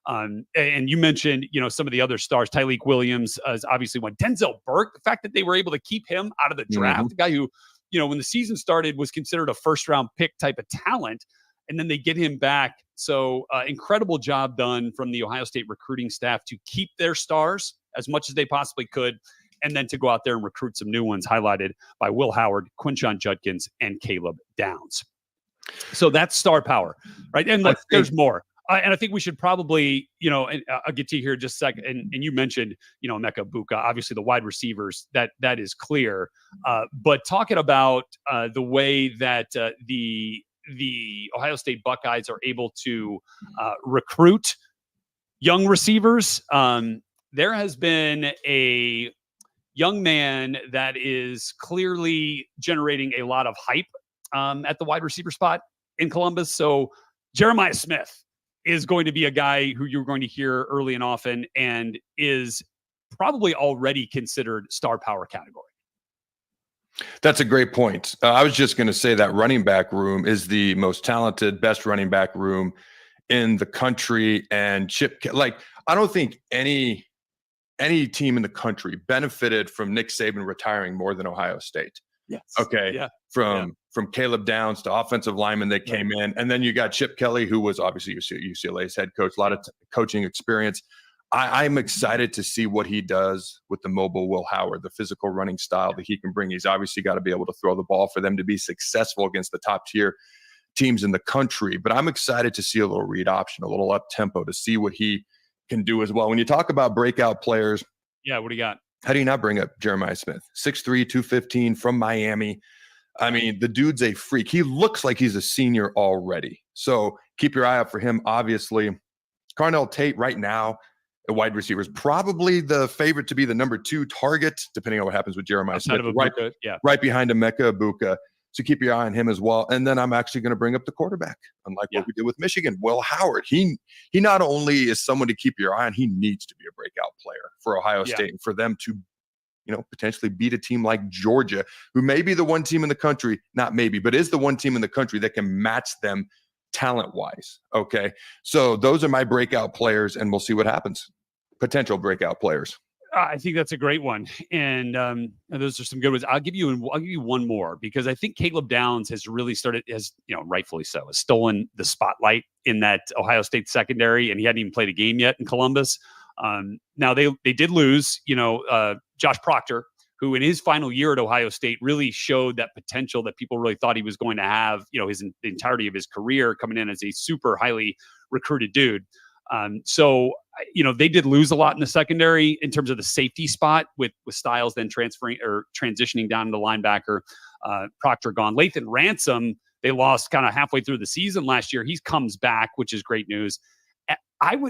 and you mentioned, some of the other stars. Tyleik Williams is obviously one. Denzel Burke, the fact that they were able to keep him out of the draft, the guy who, when the season started was considered a first-round pick type of talent, and then they get him back. So incredible job done from the Ohio State recruiting staff to keep their stars as much as they possibly could, and then to go out there and recruit some new ones, highlighted by Will Howard, Quinshon Judkins, and Caleb Downs. So that's star power, right? And there's more. And I think we should probably, and I'll get to you here in just a second. And you mentioned, Emeka Buka, obviously the wide receivers, that is clear. But talking about the way that the Ohio State Buckeyes are able to recruit young receivers, there has been a young man that is clearly generating a lot of hype at the wide receiver spot in Columbus. So Jeremiah Smith is going to be a guy who you're going to hear early and often, and is probably already considered star power category. That's a great point. I was just going to say that running back room is the most talented, best running back room in the country. And I don't think any team in the country benefited from Nick Saban retiring more than Ohio State. Yes. Okay. Yeah. From Caleb Downs to offensive lineman that came in. And then you got Chip Kelly, who was obviously UCLA's head coach, a lot of coaching experience. I'm excited to see what he does with the mobile Will Howard, the physical running style that he can bring. He's obviously got to be able to throw the ball for them to be successful against the top tier teams in the country. But I'm excited to see a little read option, a little up tempo, to see what he can do as well. When you talk about breakout players, yeah, what do you got? How do you not bring up Jeremiah Smith? 6'3", 215 from Miami. I mean, the dude's a freak. He looks like he's a senior already. So keep your eye out for him. Obviously, Carnell Tate right now, a wide receiver, is probably the favorite to be the number 2 target, depending on what happens with Jeremiah Smith. Right behind Emeka Ibuka. So keep your eye on him as well. And then I'm actually going to bring up the quarterback, unlike what we did with Michigan, Will Howard. He not only is someone to keep your eye on, he needs to be a breakout player for Ohio State, and for them to, potentially beat a team like Georgia, who may be the one team in the country, not maybe, but is the one team in the country that can match them talent-wise. Okay, so those are my breakout players, and we'll see what happens. Potential breakout players. I think that's a great one, and those are some good ones. I'll give you one more, because I think Caleb Downs has really rightfully so, has stolen the spotlight in that Ohio State secondary, and he hadn't even played a game yet in Columbus. Now they did lose, Josh Proctor, who in his final year at Ohio State really showed that potential that people really thought he was going to have, the entirety of his career, coming in as a super highly recruited dude. So they did lose a lot in the secondary in terms of the safety spot, with Styles then transferring or transitioning down to linebacker. Proctor gone. Lathan Ransom, they lost kind of halfway through the season last year. He comes back, which is great news.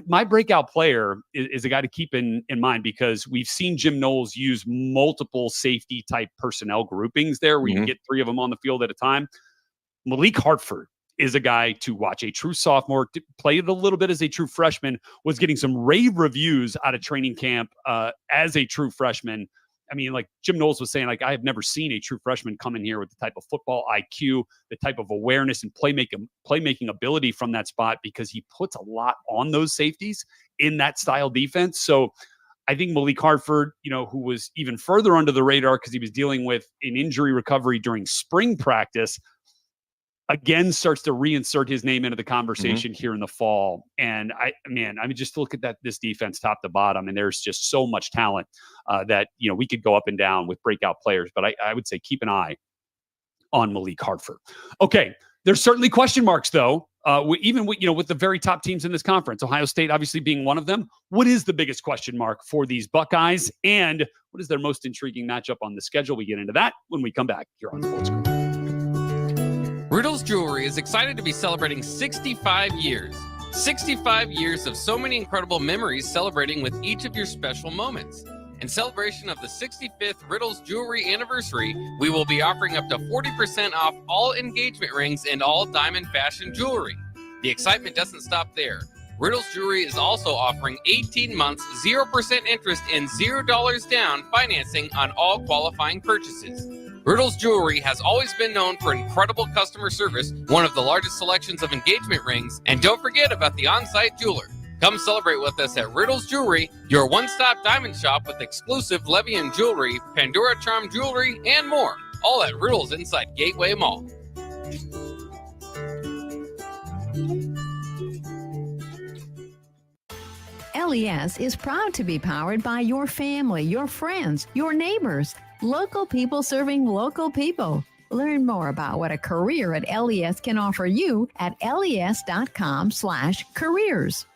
My breakout player is a guy to keep in mind, because we've seen Jim Knowles use multiple safety type personnel groupings there, where you can get 3 of them on the field at a time. Malik Hartford is a guy to watch. A true sophomore, played a little bit as a true freshman, was getting some rave reviews out of training camp as a true freshman. I mean, like Jim Knowles was saying, I have never seen a true freshman come in here with the type of football IQ, the type of awareness and playmaking ability from that spot, because he puts a lot on those safeties in that style defense. So I think Malik Hartford, who was even further under the radar because he was dealing with an injury recovery during spring practice, again starts to reinsert his name into the conversation here in the fall. And just look at this defense top to bottom, and there's just so much talent that we could go up and down with breakout players. But I would say keep an eye on Malik Hartford. Okay, there's certainly question marks though. Even with the very top teams in this conference, Ohio State obviously being one of them. What is the biggest question mark for these Buckeyes, and what is their most intriguing matchup on the schedule? We get into that when we come back here on Sports Grid. Riddle's Jewelry is excited to be celebrating 65 years. 65 years of so many incredible memories, celebrating with each of your special moments. In celebration of the 65th Riddle's Jewelry anniversary, we will be offering up to 40% off all engagement rings and all diamond fashion jewelry. The excitement doesn't stop there. Riddle's Jewelry is also offering 18 months, 0% interest and $0 down financing on all qualifying purchases. Riddle's Jewelry has always been known for incredible customer service, one of the largest selections of engagement rings, and don't forget about the on-site jeweler. Come celebrate with us at Riddle's Jewelry, your one-stop diamond shop with exclusive Levian jewelry, Pandora Charm jewelry, and more. All at Riddle's inside Gateway Mall. LES is proud to be powered by your family, your friends, your neighbors, local people serving local people. Learn more about what a career at LES can offer you at les.com/careers.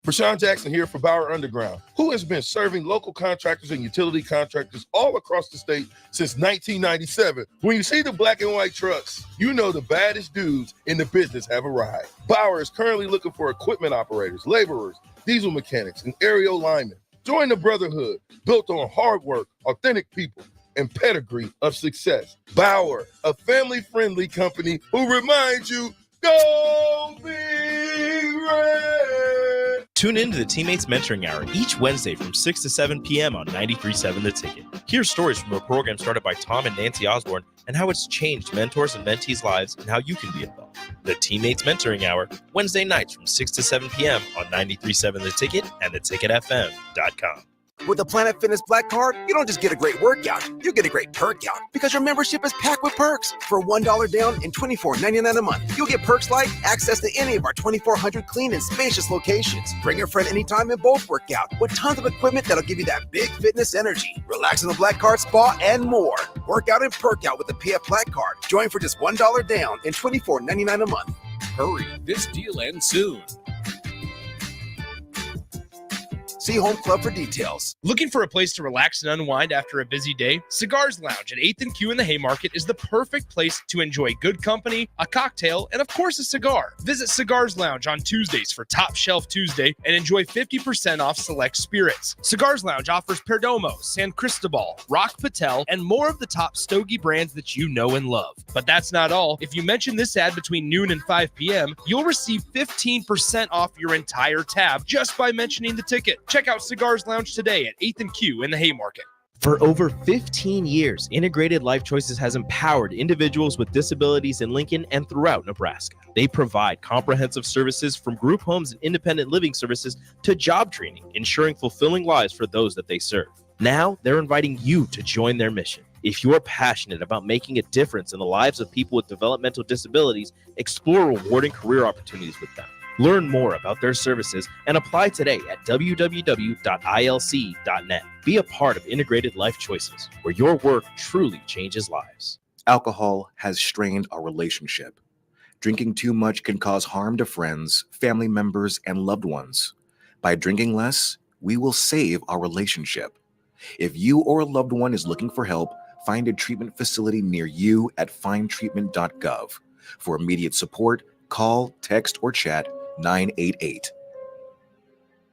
Rashawn Jackson here for Bauer Underground, who has been serving local contractors and utility contractors all across the state since 1997. When you see the black and white trucks, you know the baddest dudes in the business have arrived. Bauer is currently looking for equipment operators, laborers, diesel mechanics, and aerial linemen. Join the brotherhood built on hard work, authentic people, and pedigree of success. Bauer, a family-friendly company who reminds you, go Big Red! Tune in to the Teammates Mentoring Hour each Wednesday from 6 to 7 p.m. on 93.7 The Ticket. Hear stories from a program started by Tom and Nancy Osborne and how it's changed mentors and mentees' lives and how you can be involved. The Teammates Mentoring Hour, Wednesday nights from 6 to 7 p.m. on 93.7 The Ticket and theticketfm.com. With the Planet Fitness Black Card, you don't just get a great workout, you get a great perk out because your membership is packed with perks. For $1 down and $24.99 a month, you'll get perks like access to any of our 2,400 clean and spacious locations. Bring your friend anytime and both work out with tons of equipment that'll give you that big fitness energy. Relax in the Black Card spa and more. Work out and perk out with the PF Black Card. Join for just $1 down and $24.99 a month. Hurry, this deal ends soon. See Home Club for details. Looking for a place to relax and unwind after a busy day? Cigars Lounge at 8th and Q in the Haymarket is the perfect place to enjoy good company, a cocktail, and of course a cigar. Visit Cigars Lounge on Tuesdays for Top Shelf Tuesday and enjoy 50% off select spirits. Cigars Lounge offers Perdomo, San Cristobal, Rock Patel, and more of the top stogie brands that you know and love. But that's not all. If you mention this ad between noon and 5 p.m., you'll receive 15% off your entire tab just by mentioning the ticket. Check out Cigars Lounge today at 8th and Q in the Haymarket. For over 15 years, Integrated Life Choices has empowered individuals with disabilities in Lincoln and throughout Nebraska. They provide comprehensive services from group homes and independent living services to job training, ensuring fulfilling lives for those that they serve. Now, they're inviting you to join their mission. If you're passionate about making a difference in the lives of people with developmental disabilities, explore rewarding career opportunities with them. Learn more about their services and apply today at www.ilc.net. Be a part of Integrated Life Choices, where your work truly changes lives. Alcohol has strained our relationship. Drinking too much can cause harm to friends, family members, and loved ones. By drinking less, we will save our relationship. If you or a loved one is looking for help, find a treatment facility near you at findtreatment.gov. For immediate support, call, text, or chat 988.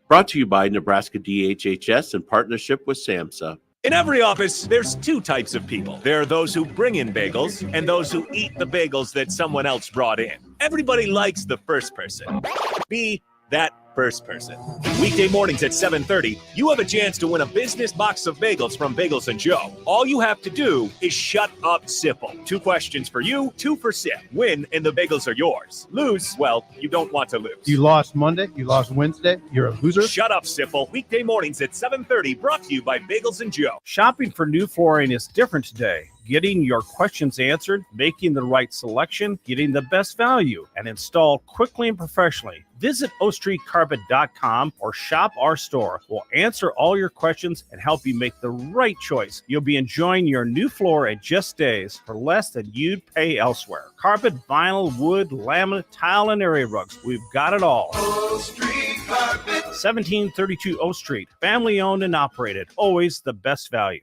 Brought to you by Nebraska DHHS in partnership with SAMHSA. In every office, there's two types of people. There are those who bring in bagels and those who eat the bagels that someone else brought in. Everybody likes the first person. Be that first person. Weekday mornings at 7:30, you have a chance to win a business box of bagels from Bagels & Joe. All you have to do is shut up, Sipple. 2 questions for you, 2 for Sip. Win and the bagels are yours. Lose, well, you don't want to lose. You lost Monday, you lost Wednesday, you're a loser. Shut up, Sipple. Weekday mornings at 7:30, brought to you by Bagels & Joe. Shopping for new flooring is different today. Getting your questions answered, making the right selection, getting the best value, and installed quickly and professionally. Visit OStreetCarpet.com or shop our store. We'll answer all your questions and help you make the right choice. You'll be enjoying your new floor in just days for less than you'd pay elsewhere. Carpet, vinyl, wood, laminate, tile, and area rugs. We've got it all. O Street Carpet. 1732 O Street. Family owned and operated. Always the best value.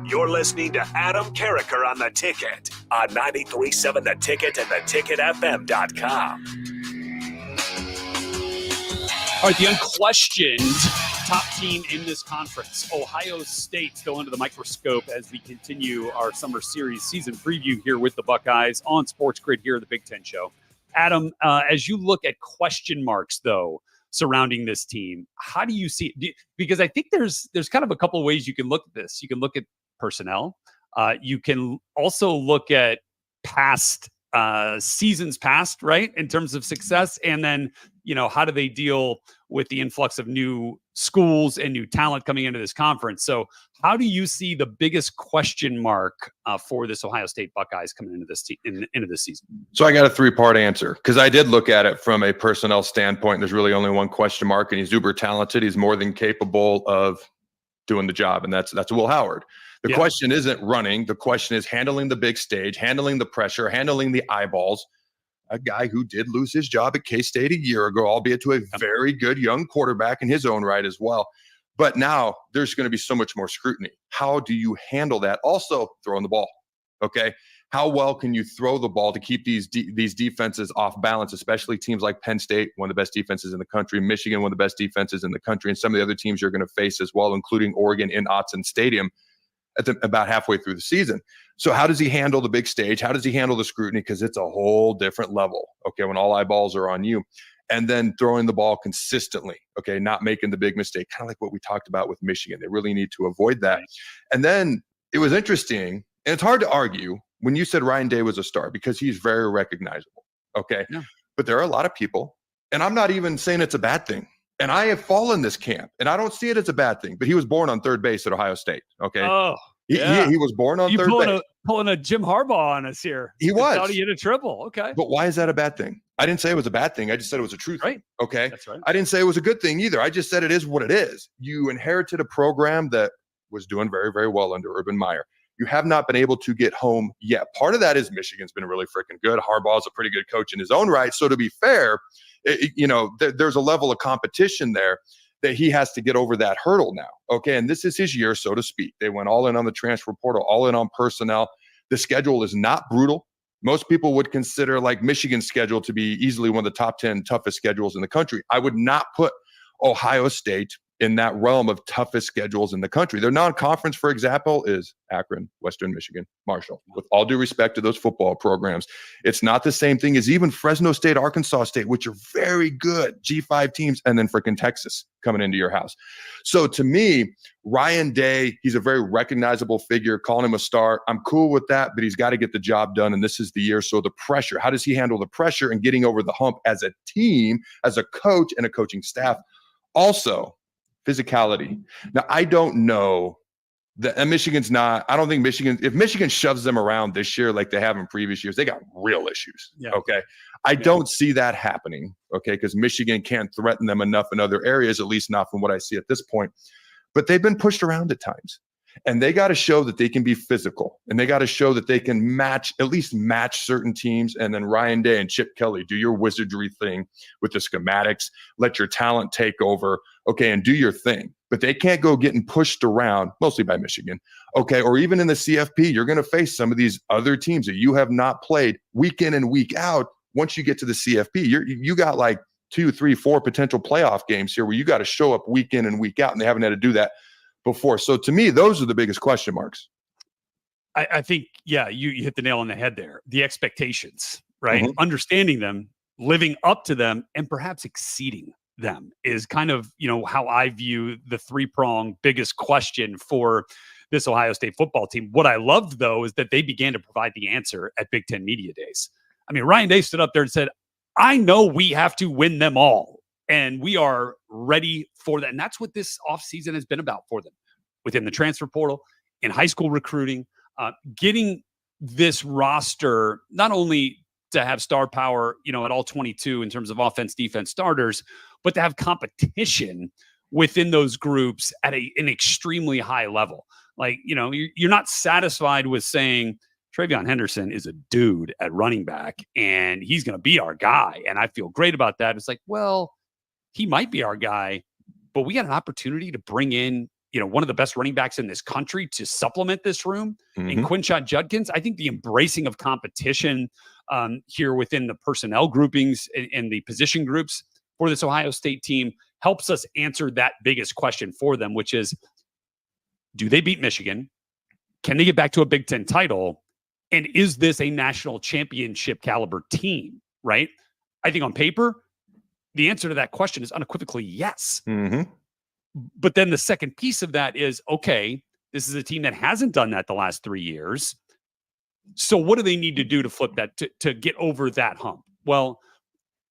You're listening to Adam Carriker on The Ticket on 93.7 The Ticket and theticketfm.com. All right, the unquestioned top team in this conference, Ohio State, still under the microscope as we continue our summer series season preview here with the Buckeyes on Sports Grid here at the Big Ten Show. Adam, as you look at question marks, though, surrounding this team, how do you see it? Because I think there's kind of a couple of ways you can look at this. You can look at personnel. You can also look at past seasons past, right, in terms of success. And then, how do they deal with the influx of new schools and new talent coming into this conference? So how do you see the biggest question mark for this Ohio State Buckeyes coming into this into this season? So I got a 3-part answer because I did look at it from a personnel standpoint. There's really only one question mark, and he's uber talented. He's more than capable of doing the job, and that's Will Howard. The question isn't running. The question is handling the big stage, handling the pressure, handling the eyeballs. A guy who did lose his job at K-State a year ago, albeit to a very good young quarterback in his own right as well. But now there's going to be so much more scrutiny. How do you handle that? Also, throwing the ball. Okay. How well can you throw the ball to keep these defenses off balance, especially teams like Penn State, one of the best defenses in the country, Michigan, one of the best defenses in the country, and some of the other teams you're going to face as well, including Oregon in Autzen Stadium about halfway through the season. So how does he handle the big stage? How does he handle the scrutiny? Because it's a whole different level, okay, when all eyeballs are on you. And then throwing the ball consistently, okay, not making the big mistake, kind of like what we talked about with Michigan. They really need to avoid that. And then it was interesting, and it's hard to argue when you said Ryan Day was a star because he's very recognizable, okay? Yeah. But there are a lot of people, and I'm not even saying it's a bad thing, and I have fallen this camp, and I don't see it as a bad thing, but he was born on third base at Ohio State, okay? Oh, he was born on third base. Pulling a Jim Harbaugh on us here. He was. Thought he hit a triple. Okay. But why is that a bad thing? I didn't say it was a bad thing. I just said it was a true thing. Okay. That's right. I didn't say it was a good thing either. I just said it is what it is. You inherited a program that was doing very, very well under Urban Meyer. You have not been able to get home yet. Part of that is Michigan's been really freaking good. Harbaugh's a pretty good coach in his own right. So to be fair, there's a level of competition there that he has to get over that hurdle now. Okay. And this is his year, so to speak. They went all in on the transfer portal, all in on personnel. The schedule is not brutal. Most people would consider like Michigan's schedule to be easily one of the top 10 toughest schedules in the country. I would not put Ohio State in that realm of toughest schedules in the country. Their non-conference, for example, is Akron, Western Michigan, Marshall. With all due respect to those football programs, it's not the same thing as even Fresno State, Arkansas State, which are very good G5 teams, and then freaking Texas coming into your house. So to me, Ryan Day, he's a very recognizable figure. Calling him a star, I'm cool with that, but he's got to get the job done, and this is the year. So the pressure, how does he handle the pressure and getting over the hump as a team, as a coach and a coaching staff? Also, physicality. Now, I don't know that Michigan's not, I don't think if Michigan shoves them around this year like they have in previous years, they got real issues. Yeah. Okay. I don't see that happening. Okay. Because Michigan can't threaten them enough in other areas, at least not from what I see at this point. But they've been pushed around at times. And they got to show that they can be physical, and they got to show that they can at least match certain teams. And then Ryan Day and Chip Kelly, do your wizardry thing with the schematics, let your talent take over, okay, and do your thing. But they can't go getting pushed around, mostly by Michigan, okay, or even in the CFP, you're going to face some of these other teams that you have not played week in and week out. Once you get to the CFP, you got like 2, 3, 4 potential playoff games here where you got to show up week in and week out, and they haven't had to do that before. So to me, those are the biggest question marks. I think, yeah, you hit the nail on the head there. The expectations, right? Mm-hmm. Understanding them, living up to them, and perhaps exceeding them is kind of, how I view the three-pronged biggest question for this Ohio State football team. What I loved, though, is that they began to provide the answer at Big Ten Media Days. I mean, Ryan Day stood up there and said, I know we have to win them all, and we are ready for that. And that's what this offseason has been about for them within the transfer portal, in high school recruiting, getting this roster not only to have star power, at all 22 in terms of offense, defense starters, but to have competition within those groups at an extremely high level. Like, you're not satisfied with saying Travion Henderson is a dude at running back and he's going to be our guy. And I feel great about that. It's like, well, he might be our guy, but we got an opportunity to bring in, one of the best running backs in this country to supplement this room. Mm-hmm. And Quinshon Judkins. I think the embracing of competition here within the personnel groupings and the position groups for this Ohio State team helps us answer that biggest question for them, which is, do they beat Michigan? Can they get back to a Big Ten title? And is this a national championship caliber team, right? I think on paper, the answer to that question is unequivocally yes. Mm-hmm. But then the second piece of that is, okay, this is a team that hasn't done that the last 3 years. So what do they need to do to flip that, to get over that hump? Well,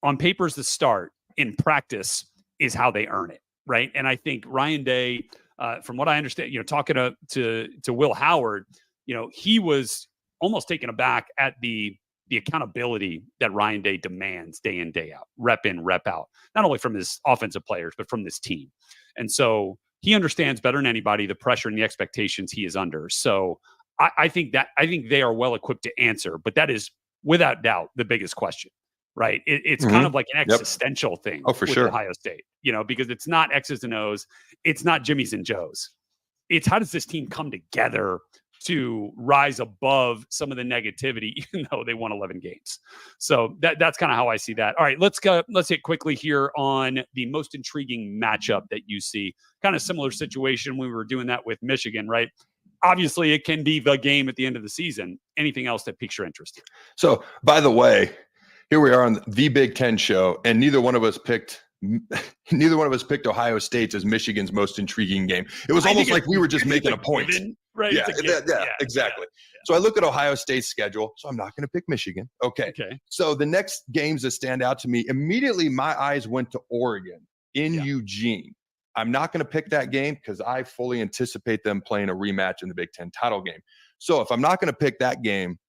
on paper is the start. In practice is how they earn it, right? And I think Ryan Day, from what I understand, talking to Will Howard, he was almost taken aback at the accountability that Ryan Day demands day in, day out, rep in, rep out, not only from his offensive players, but from this team. And so he understands better than anybody the pressure and the expectations he is under. So I think they are well equipped to answer, but that is without doubt the biggest question, right? It's Mm-hmm. kind of like an existential thing for with sure. Ohio State, because it's not X's and O's. It's not Jimmy's and Joe's. It's how does this team come together to rise above some of the negativity, even though they won 11 games. So that's kind of how I see that. All right, let's hit quickly here on the most intriguing matchup that you see. Kind of similar situation when we were doing that with Michigan, right? Obviously, it can be the game at the end of the season. Anything else that piques your interest? So, by the way, here we are on the Big Ten show, and neither one of us picked Ohio State as Michigan's most intriguing game. It was almost like we were just making a point. Right. Yeah, exactly. Yeah. So I look at Ohio State's schedule, so I'm not going to pick Michigan. Okay. So the next games that stand out to me, immediately my eyes went to Oregon in Eugene. I'm not going to pick that game because I fully anticipate them playing a rematch in the Big Ten title game. So if I'm not going to pick that game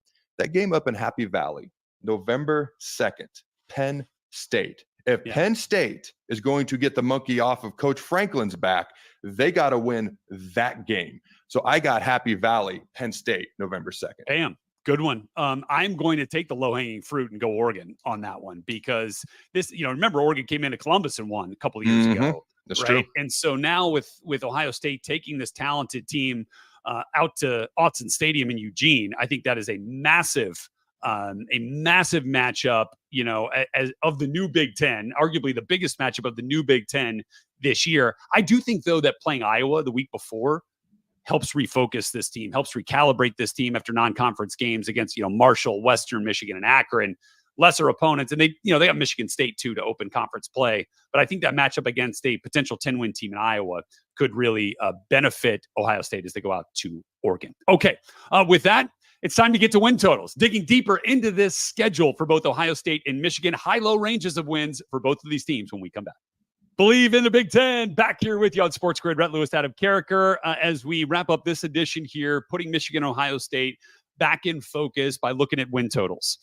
up in Happy Valley, November 2nd, Penn State. If Penn State is going to get the monkey off of Coach Franklin's back, they got to win that game. So I got Happy Valley, Penn State, November 2nd. Bam. Good one. I'm going to take the low-hanging fruit and go Oregon on that one because this, remember Oregon came into Columbus and won a couple of years ago. That's true. And so now with Ohio State taking this talented team out to Autzen Stadium in Eugene, I think that is a massive matchup, as of the new Big Ten, arguably the biggest matchup of the new Big Ten this year. I do think, though, that playing Iowa the week before helps refocus this team, helps recalibrate this team after non-conference games against, Marshall, Western Michigan, and Akron, lesser opponents. And they got Michigan State, too, to open conference play. But I think that matchup against a potential 10-win team in Iowa could really benefit Ohio State as they go out to Oregon. Okay, with that, it's time to get to win totals. Digging deeper into this schedule for both Ohio State and Michigan, high-low ranges of wins for both of these teams when we come back. Believe in the Big Ten. Back here with you on Sports Grid, Rhett Lewis, Adam Carriker, as we wrap up this edition here, putting Michigan and Ohio State back in focus by looking at win totals.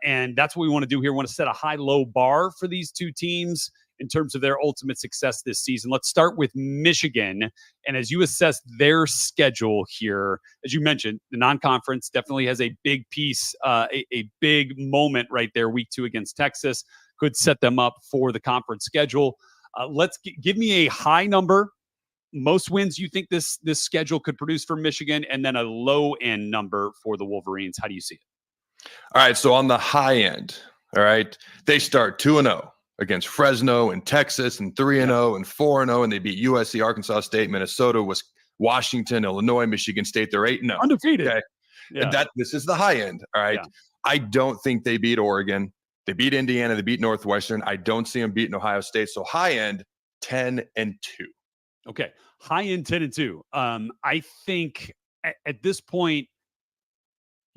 And that's what we want to do here. We want to set a high-low bar for these two teams in terms of their ultimate success this season. Let's start with Michigan. And as you assess their schedule here, as you mentioned, the non-conference definitely has a big piece, a big moment right there. Week 2 against Texas could set them up for the conference schedule. Let's give me a high number, most wins you think this schedule could produce for Michigan, and then a low end number for the Wolverines. How do you see it? All right. So on the high end, all right, they start 2-0 against Fresno and Texas, and 3-0 and 4-0, and they beat USC, Arkansas State, Minnesota, Washington, Illinois, Michigan State. They're 8-0. Undefeated. Okay. Yeah. This is the high end. All right. Yeah. I don't think they beat Oregon. They beat Indiana. They beat Northwestern. I don't see them beating Ohio State. So high end, 10-2. Okay. High end, 10-2. I think at this point,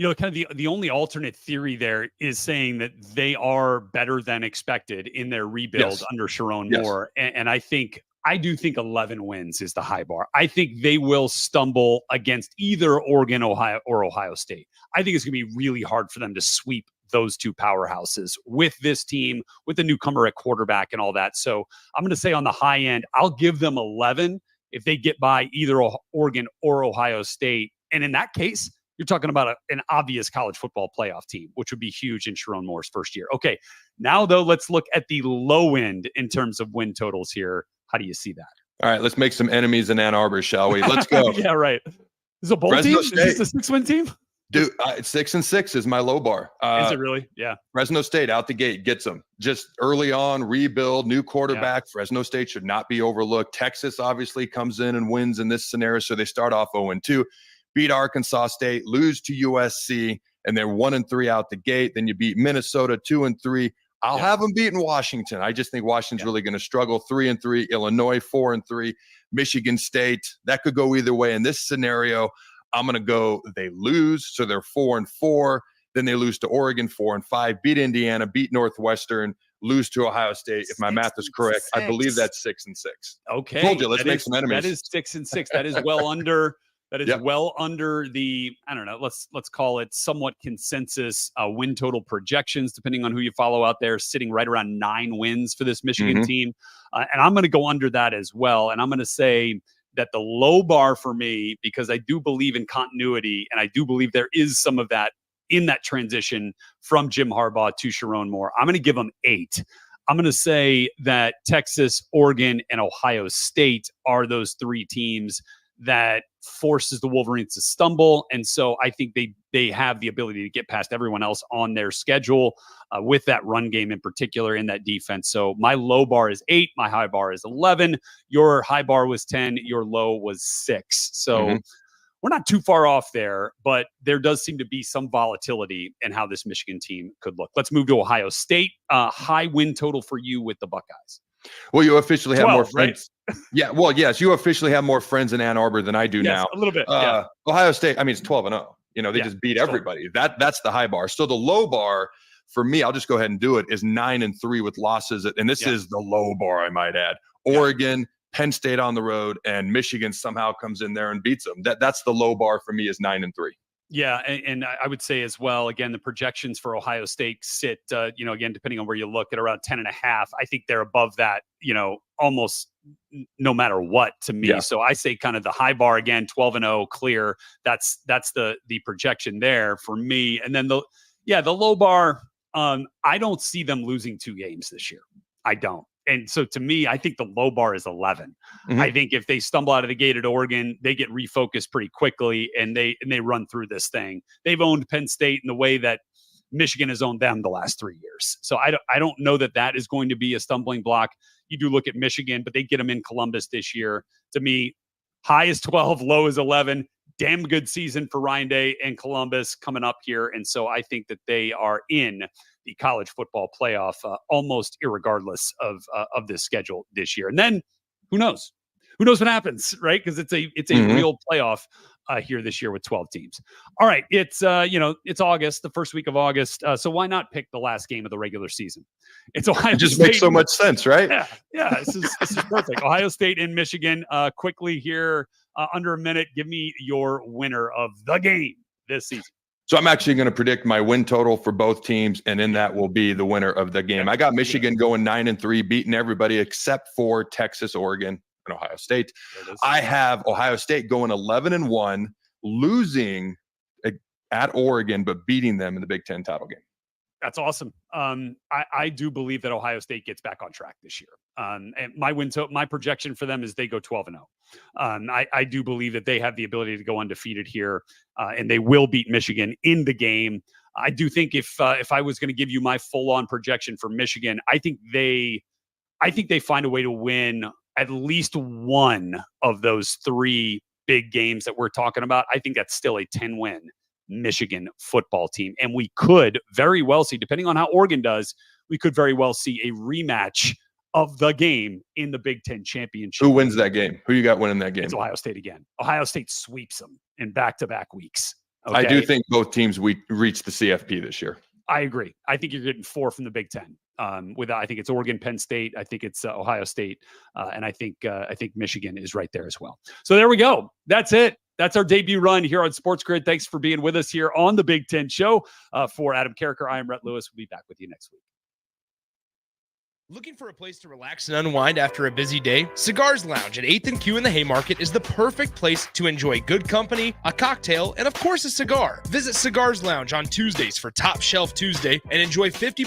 kind of the only alternate theory there is saying that they are better than expected in their rebuild under Sharon Moore. And I do think 11 wins is the high bar. I think they will stumble against either Oregon, Ohio, or Ohio State. I think it's going to be really hard for them to sweep those two powerhouses with this team, with the newcomer at quarterback and all that. So I'm going to say on the high end, I'll give them 11 if they get by either Oregon or Ohio State. And in that case, you're talking about an obvious college football playoff team, which would be huge in Sharon Moore's first year. Okay, now, though, let's look at the low end in terms of win totals here. How do you see that? All right, let's make some enemies in Ann Arbor, shall we? Let's go. Yeah, right. Is it a bowl Fresno team? State. Is this a 6-win team? Dude, 6-6 is my low bar. Is it really? Yeah. Fresno State out the gate gets them. Just early on, rebuild, new quarterback. Yeah. Fresno State should not be overlooked. Texas obviously comes in and wins in this scenario, so they start off 0-2. Beat Arkansas State, lose to USC, and they're 1-3 out the gate. Then you beat Minnesota 2-3. I'll have them beating Washington. I just think Washington's really going to struggle. 3-3. Illinois 4-3. Michigan State, that could go either way in this scenario. I'm going to go, they lose, so they're 4-4. Then they lose to Oregon 4-5. Beat Indiana, beat Northwestern, lose to Ohio State. If my math is correct, I believe that's 6-6. Okay, told you. Let's make some enemies. That is 6-6. That is well under. That is well under the, I don't know, let's call it somewhat consensus win total projections, depending on who you follow out there, sitting right around 9 wins for this Michigan team. And I'm going to go under that as well. And I'm going to say that the low bar for me, because I do believe in continuity, and I do believe there is some of that in that transition from Jim Harbaugh to Sharon Moore, I'm going to give them 8. I'm going to say that Texas, Oregon, and Ohio State are those 3 teams that forces the Wolverines to stumble. And so I think they have the ability to get past everyone else on their schedule with that run game in particular in that defense. So my low bar is 8, my high bar is 11. Your high bar was 10, your low was 6. So we're not too far off there, but there does seem to be some volatility in how this Michigan team could look. Let's move to Ohio State. High win total for you with the Buckeyes. Well, you officially have 12, more friends. Right? Yeah. Well, yes, you officially have more friends in Ann Arbor than I do now. A little bit. Ohio State, I mean, it's 12-0. You know, they just beat everybody. That's the high bar. So the low bar for me, I'll just go ahead and do it, is 9-3 with losses. And this is the low bar, I might add. Oregon, Penn State on the road, and Michigan somehow comes in there and beats them. That's the low bar for me, is 9-3. Yeah, and I would say as well, again, the projections for Ohio State sit, again, depending on where you look, at around 10.5. I think they're above that, almost no matter what to me. Yeah. So I say kind of the high bar again, 12-0 clear. That's the projection there for me. And then the low bar, I don't see them losing 2 games this year. I don't. And so to me, I think the low bar is 11. I think if they stumble out of the gate at Oregon, they get refocused pretty quickly and they run through this thing. They've owned Penn State in the way that Michigan has owned them the last 3 years. So I don't know that is going to be a stumbling block. You do look at Michigan, but they get them in Columbus this year. To me, high is 12, low is 11. Damn good season for Ryan Day and Columbus coming up here. And so I think that they are in the college football playoff almost irregardless of this schedule this year. And then who knows? Who knows what happens, right? Because it's a real playoff here this year with 12 teams. All right, it's August, the first week of August. So why not pick the last game of the regular season? It's Ohio It just State. makes so much sense, right? Yeah. This is perfect. Ohio State and Michigan. Quickly here, under a minute. Give me your winner of the game this season. So I'm actually going to predict my win total for both teams, and in that will be the winner of the game. I got Michigan going 9-3, beating everybody except for Texas, Oregon, and Ohio State. I have Ohio State going 11-1, losing at Oregon, but beating them in the Big Ten title game. That's awesome. I do believe that Ohio State gets back on track this year. And my projection for them is they go 12-0. I do believe that they have the ability to go undefeated here, and they will beat Michigan in the game. I do think if I was going to give you my full-on projection for Michigan, I think they find a way to win at least one of those 3 big games that we're talking about. I think that's still a 10-win Michigan football team. And we could very well see, depending on how Oregon does, we could very well see a rematch of the game in the Big Ten championship. Who wins that game? Who you got winning that game? It's Ohio State again. Ohio State sweeps them in back-to-back weeks. Okay? I do think both teams reach the CFP this year. I agree. I think you're getting 4 from the Big Ten. I think it's Oregon, Penn State. I think it's Ohio State, and I think Michigan is right there as well. So there we go. That's it. That's our debut run here on Sports Grid. Thanks for being with us here on the Big Ten Show. For Adam Carriker, I am Rhett Lewis. We'll be back with you next week. Looking for a place to relax and unwind after a busy day? Cigars Lounge at 8th and Q in the Haymarket is the perfect place to enjoy good company, a cocktail, and of course a cigar. Visit Cigars Lounge on Tuesdays for Top Shelf Tuesday and enjoy 50%